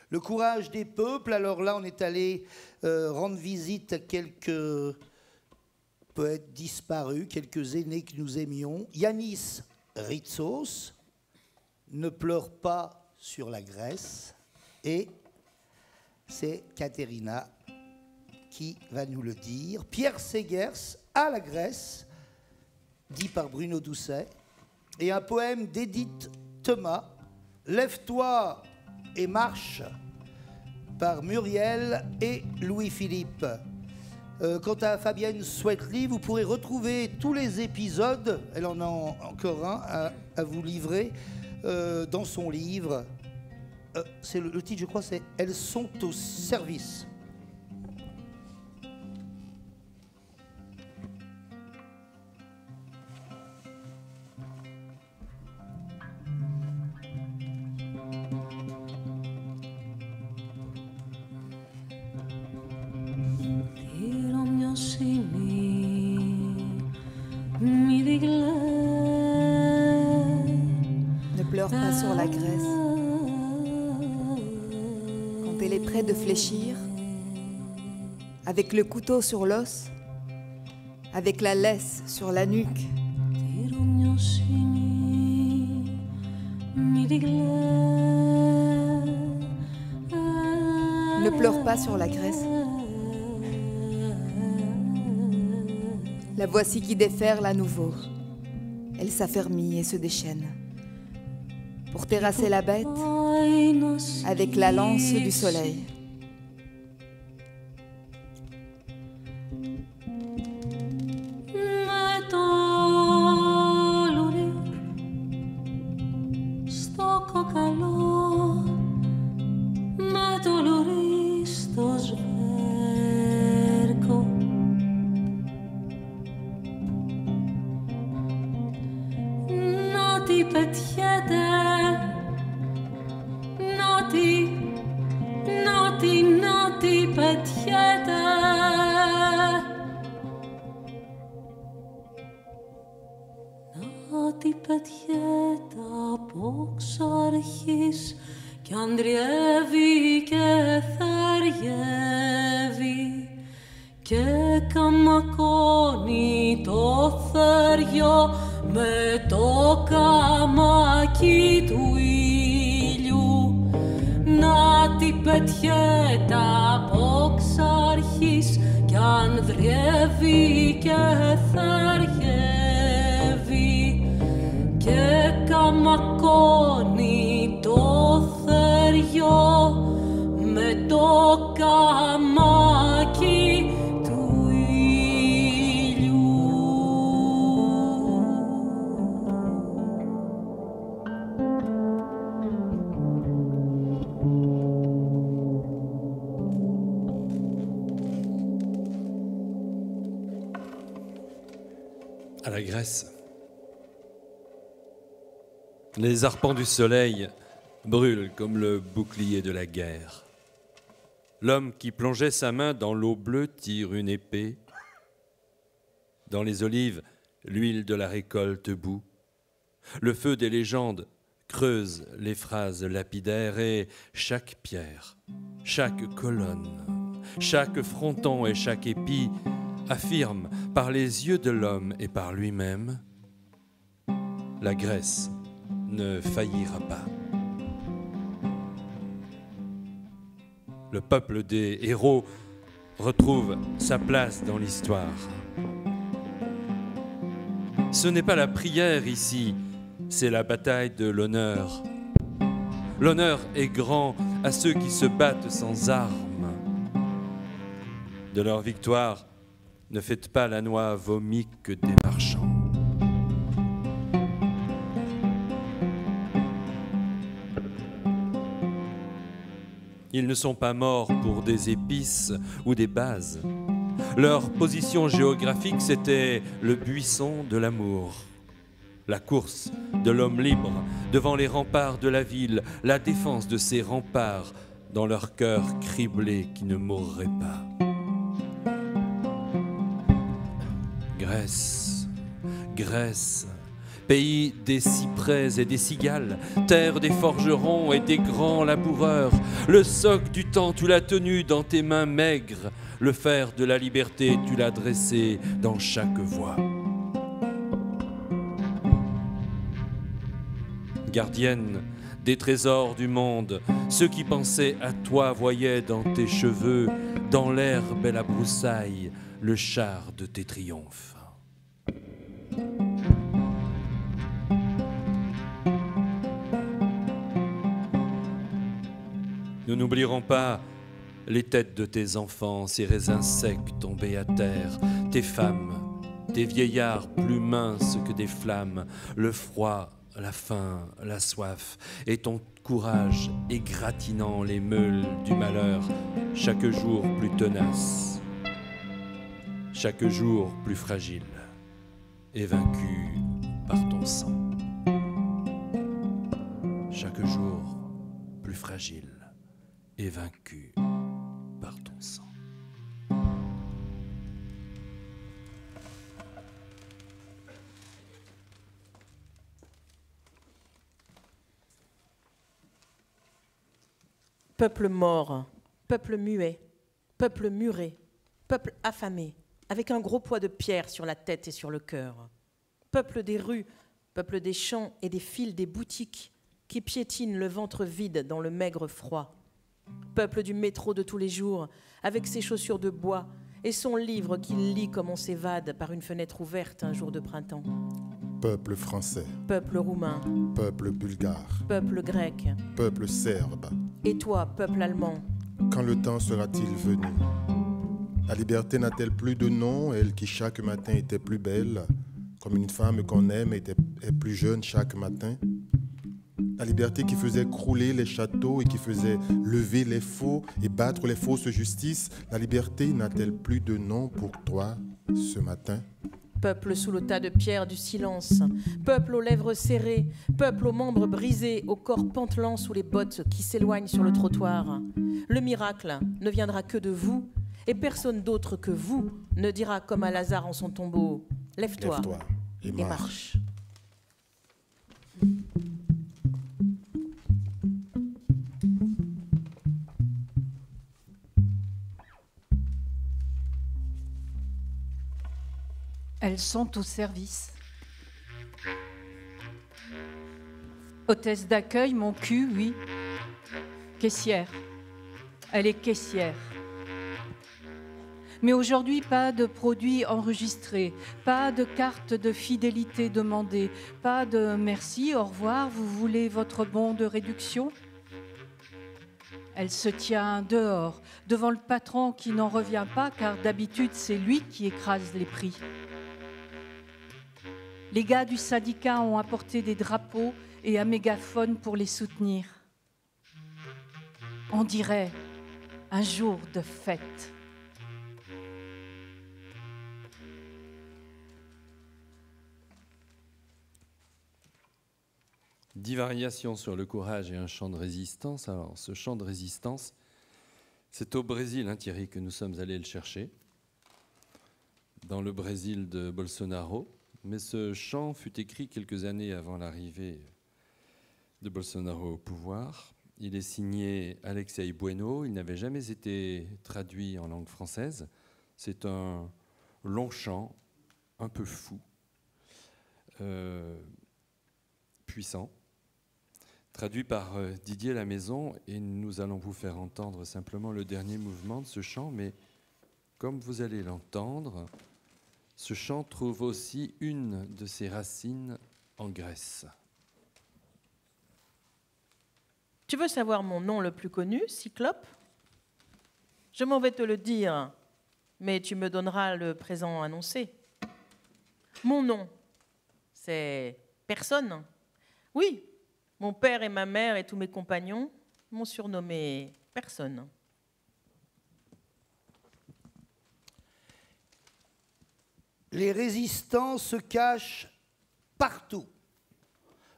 Le courage des peuples, alors là on est allé rendre visite à quelques poètes disparus, quelques aînés que nous aimions. Yanis Ritsos, Ne pleure pas sur la Grèce, et c'est Katerina qui va nous le dire. Pierre Segers, À la Grèce, dit par Bruno Doucet, et un poème d'Édith Thomas, Lève-toi et marche, par Muriel et Louis-Philippe. Quant à Fabienne Swetley, vous pourrez retrouver tous les épisodes, elle en a encore un à vous livrer, dans son livre. C'est le titre, je crois, c'est « Elles sont au service ». Ne pleure pas sur la Grèce. Quand elle est près de fléchir, avec le couteau sur l'os, avec la laisse sur la nuque, ne pleure pas sur la Grèce. La voici qui déferle à nouveau. Elle s'affermit et se déchaîne pour terrasser la bête avec la lance du soleil. Κι αντριεύει και θεριεύει και καμακώνει το θέριο με το καμάκι του ήλιου. Να την πετιέται από ξαρχής κι αν ανδρεύει και θεριεύει και καμακώνει το θεριό με το καμάκι του ήλιου. À la Grèce, les arpents du soleil brûlent comme le bouclier de la guerre. L'homme qui plongeait sa main dans l'eau bleue tire une épée. Dans les olives, l'huile de la récolte bout. Le feu des légendes creuse les phrases lapidaires et chaque pierre, chaque colonne, chaque fronton et chaque épi affirme par les yeux de l'homme et par lui-même, la Grèce ne faillira pas. Le peuple des héros retrouve sa place dans l'histoire. Ce n'est pas la prière ici, c'est la bataille de l'honneur. L'honneur est grand à ceux qui se battent sans armes. De leur victoire, ne faites pas la noix vomique des marchands. Ils ne sont pas morts pour des épices ou des bases. Leur position géographique, c'était le buisson de l'amour. La course de l'homme libre devant les remparts de la ville, la défense de ces remparts dans leur cœur criblé qui ne mourrait pas. Grèce, Grèce, pays des cyprès et des cigales, terre des forgerons et des grands laboureurs, le soc du temps tu l'as tenu dans tes mains maigres, le fer de la liberté tu l'as dressé dans chaque voie. Gardienne des trésors du monde, ceux qui pensaient à toi voyaient dans tes cheveux, dans l'herbe et la broussaille, le char de tes triomphes. Nous n'oublierons pas les têtes de tes enfants, ces raisins secs tombés à terre, tes femmes, tes vieillards plus minces que des flammes, le froid, la faim, la soif, et ton courage égratignant les meules du malheur, chaque jour plus tenace, chaque jour plus fragile, et vaincu par ton sang. Chaque jour plus fragile et vaincu par ton sang. Peuple mort, peuple muet, peuple muré, peuple affamé, avec un gros poids de pierre sur la tête et sur le cœur. Peuple des rues, peuple des champs et des fils des boutiques qui piétinent le ventre vide dans le maigre froid. Peuple du métro de tous les jours, avec ses chaussures de bois et son livre qu'il lit comme on s'évade par une fenêtre ouverte un jour de printemps. Peuple français, Peuple roumain, peuple bulgare, peuple grec, peuple serbe, et toi, peuple allemand, quand le temps sera-t-il venu? La liberté n'a-t-elle plus de nom, elle qui chaque matin était plus belle, comme une femme qu'on aime est plus jeune chaque matin? La liberté qui faisait crouler les châteaux et qui faisait lever les faux et battre les fausses justices, la liberté n'a-t-elle plus de nom pour toi ce matin? Peuple sous le tas de pierres du silence, peuple aux lèvres serrées, peuple aux membres brisés, au corps pantelant sous les bottes qui s'éloignent sur le trottoir. Le miracle ne viendra que de vous, et personne d'autre que vous ne dira comme à Lazare en son tombeau, lève-toi et marche. Elles sont au service. Hôtesse d'accueil, mon cul, oui. Caissière. Elle est caissière. Mais aujourd'hui, pas de produits enregistrés, pas de carte de fidélité demandée, pas de merci, au revoir, vous voulez votre bon de réduction ? Elle se tient dehors, devant le patron qui n'en revient pas, car d'habitude, c'est lui qui écrase les prix. Les gars du syndicat ont apporté des drapeaux et un mégaphone pour les soutenir. On dirait un jour de fête. Dix variations sur le courage et un chant de résistance. Alors, ce chant de résistance, c'est au Brésil, hein, Thierry, que nous sommes allés le chercher, dans le Brésil de Bolsonaro. Mais ce chant fut écrit quelques années avant l'arrivée de Bolsonaro au pouvoir. Il est signé Alexei Bueno. Il n'avait jamais été traduit en langue française. C'est un long chant, un peu fou, puissant, traduit par Didier Lamaison, et nous allons vous faire entendre simplement le dernier mouvement de ce chant, mais comme vous allez l'entendre, ce chant trouve aussi une de ses racines en Grèce. Tu veux savoir mon nom le plus connu, Cyclope ? Je m'en vais te le dire, mais tu me donneras le présent annoncé. Mon nom, c'est personne. Oui, mon père et ma mère et tous mes compagnons m'ont surnommé personne. Les résistants se cachent partout.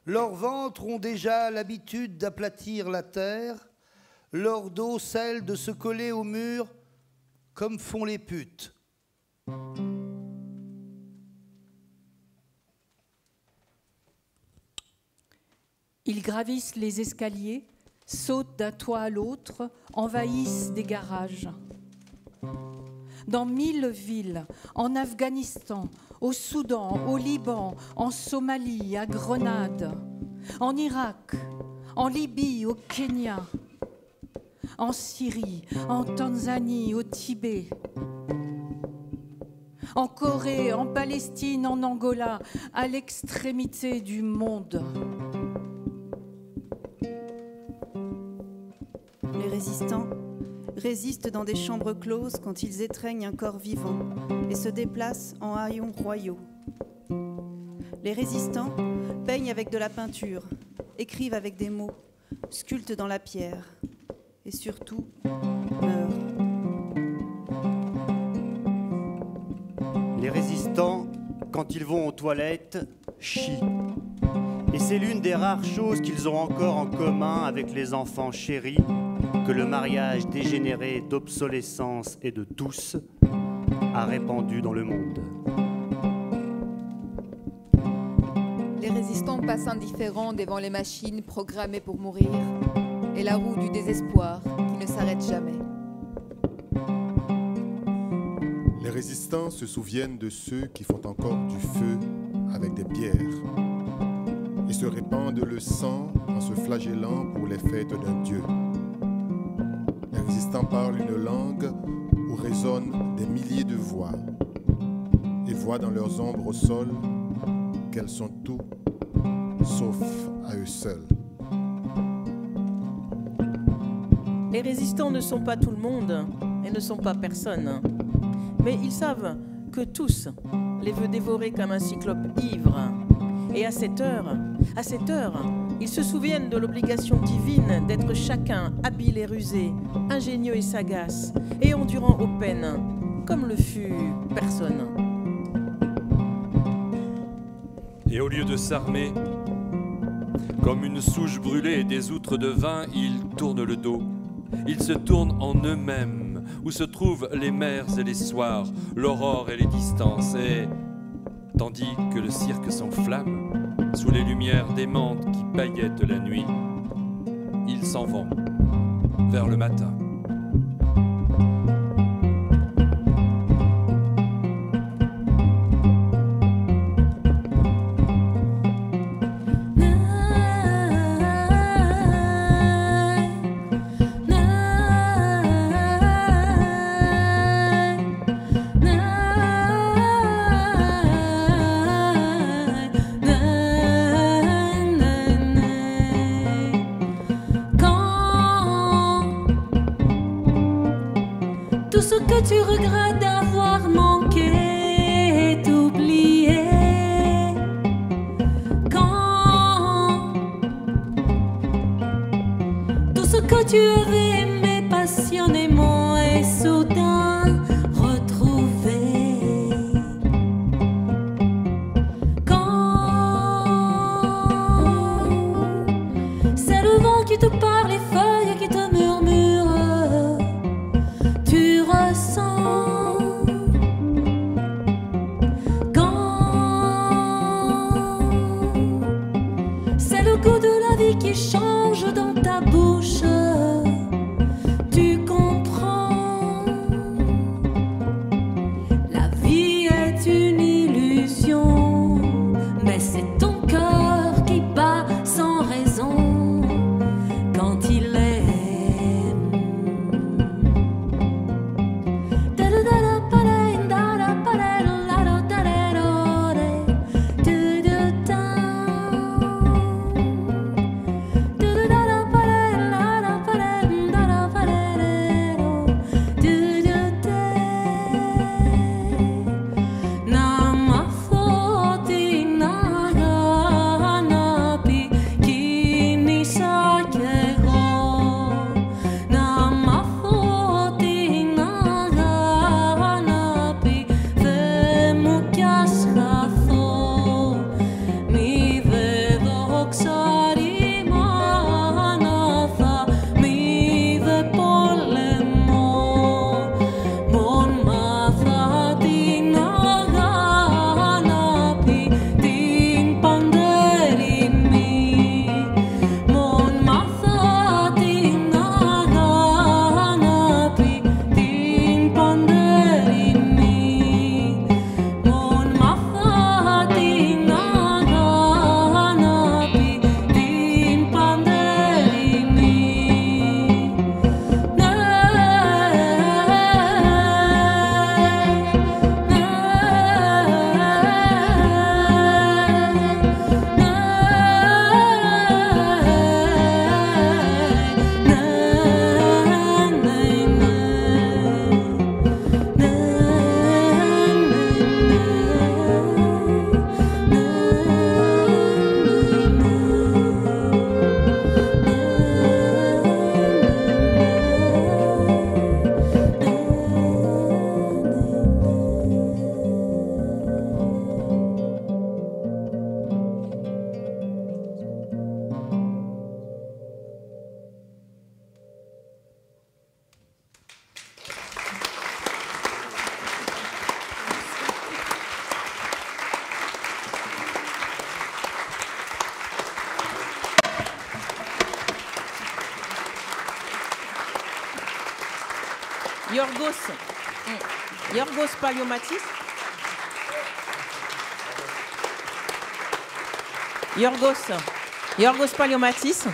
Leurs ventres ont déjà l'habitude d'aplatir la terre, leur dos celle de se coller au mur comme font les putes. Ils gravissent les escaliers, sautent d'un toit à l'autre, envahissent des garages. Dans 1000 villes, en Afghanistan, au Soudan, au Liban, en Somalie, à Grenade, en Irak, en Libye, au Kenya, en Syrie, en Tanzanie, au Tibet, en Corée, en Palestine, en Angola, à l'extrémité du monde. Les résistants résistent dans des chambres closes quand ils étreignent un corps vivant et se déplacent en haillons royaux. Les résistants peignent avec de la peinture, écrivent avec des mots, sculptent dans la pierre et surtout meurent. Les résistants, quand ils vont aux toilettes, chient. Et c'est l'une des rares choses qu'ils ont encore en commun avec les enfants chéris que le mariage dégénéré d'obsolescence et de tous a répandu dans le monde. Les résistants passent indifférents devant les machines programmées pour mourir et la roue du désespoir qui ne s'arrête jamais. Les résistants se souviennent de ceux qui font encore du feu avec des pierres et se répandent le sang en se flagellant pour les fêtes d'un dieu. Les résistants parlent une langue où résonnent des milliers de voix et voient dans leurs ombres au sol qu'elles sont tout sauf à eux seuls. Les résistants ne sont pas tout le monde et ne sont pas personne. Mais ils savent que tous les veut dévorer comme un cyclope ivre. Et à cette heure, ils se souviennent de l'obligation divine d'être chacun habile et rusé, ingénieux et sagace, et endurant aux peines, comme le fut personne. Et au lieu de s'armer, comme une souche brûlée et des outres de vin, ils tournent le dos. Ils se tournent en eux-mêmes, où se trouvent les mers et les soirs, l'aurore et les distances. Et tandis que le cirque s'enflamme, sous les lumières démentes qui paillettent la nuit, ils s'en vont vers le matin. d'avoir manqué d'oublier quand tout ce que tu avais aimé passionnément est soudain retrouvé. C'est le vent qui te parle, les feuilles qui te murmurent. Tu ressens quand c'est le goût de la vie qui change dans ta bouche. Tu comprends, la vie est une illusion, mais c'est ton cœur qui bat sans raison quand il aime. Yorgos Paliomatis. Yorgos Paliomatis.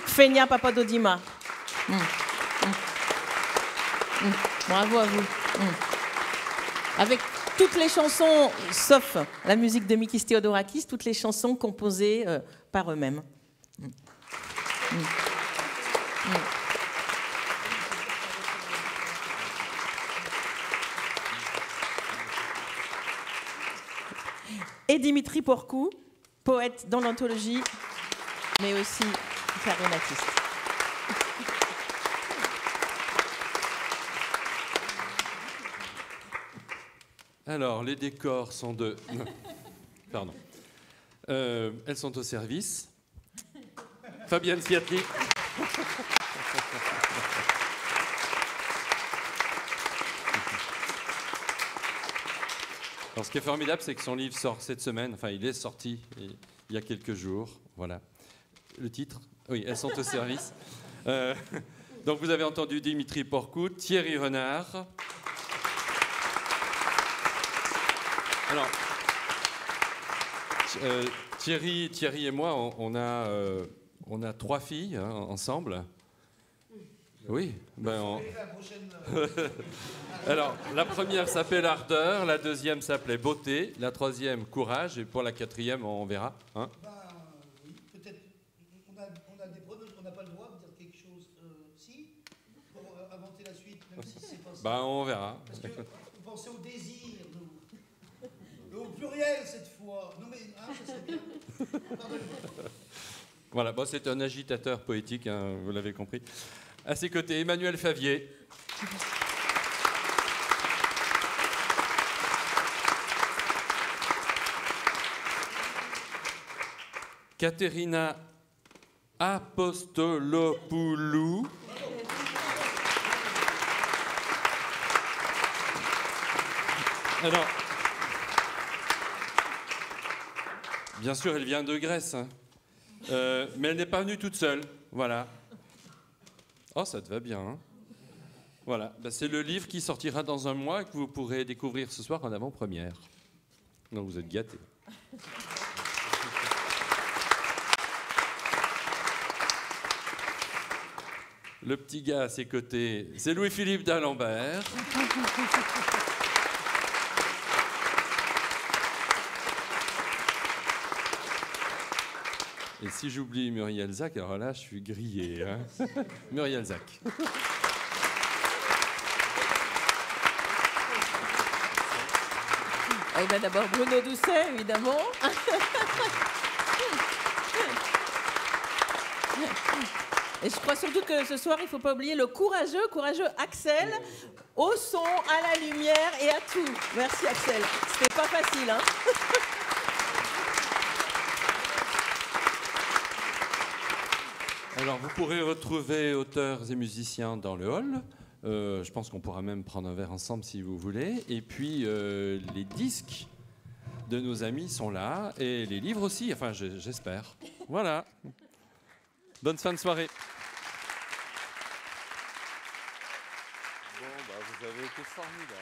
Fenia Papadodima. Bravo à vous. Avec toutes les chansons, sauf la musique de Mikis Theodorakis, toutes les chansons composées par eux-mêmes. Et Dimitri Porcou, poète dans l'anthologie, mais aussi clarinettiste. Alors, les décors sont de... Pardon. Elles sont au service. Fabienne Sviatli. Alors, ce qui est formidable, c'est que son livre sort cette semaine. Enfin, il est sorti il y a quelques jours. Voilà. Le titre, oui, Elles sont au service. Donc, vous avez entendu Dimitri Porcou, Thierry Renard. Alors, Thierry et moi, on a 3 filles hein, ensemble. Oui. Ben Alors, la première s'appelle Ardeur, la deuxième s'appelait Beauté, la troisième Courage, et pour la quatrième, on verra. Hein oui, peut-être. On a des preneuses, on n'a pas le droit de dire quelque chose. Si, pour inventer la suite, même si c'est pas ça. Bah, on verra. Parce que vous pensez au désir, nous. Et au pluriel, cette fois. Non, mais, ça c'est bien. Pardonnez-moi. Voilà, bon, c'est un agitateur poétique, hein, vous l'avez compris. À ses côtés, Emmanuel Favier. Katerina Apostolopoulou. Alors, bien sûr, elle vient de Grèce, hein. Mais elle n'est pas venue toute seule. Voilà. Oh, ça te va bien, hein. Voilà. Ben, c'est le livre qui sortira dans un mois et que vous pourrez découvrir ce soir en avant-première. Donc vous êtes gâtés. Le petit gars à ses côtés, c'est Louis-Philippe d'Alembert. Et si j'oublie Muriel Zac, alors là, je suis grillé. Hein. Muriel Zac. Et bien d'abord Bruno Doucet, évidemment. Et je crois surtout que ce soir, il ne faut pas oublier le courageux Axel, au son, à la lumière et à tout. Merci Axel. C'était pas facile, hein. Alors, vous pourrez retrouver auteurs et musiciens dans le hall. Je pense qu'on pourra même prendre un verre ensemble si vous voulez. Et puis, les disques de nos amis sont là. Et les livres aussi, enfin, j'espère. Voilà. Bonne fin de soirée. Bon, bah, vous avez été formidable. Hein.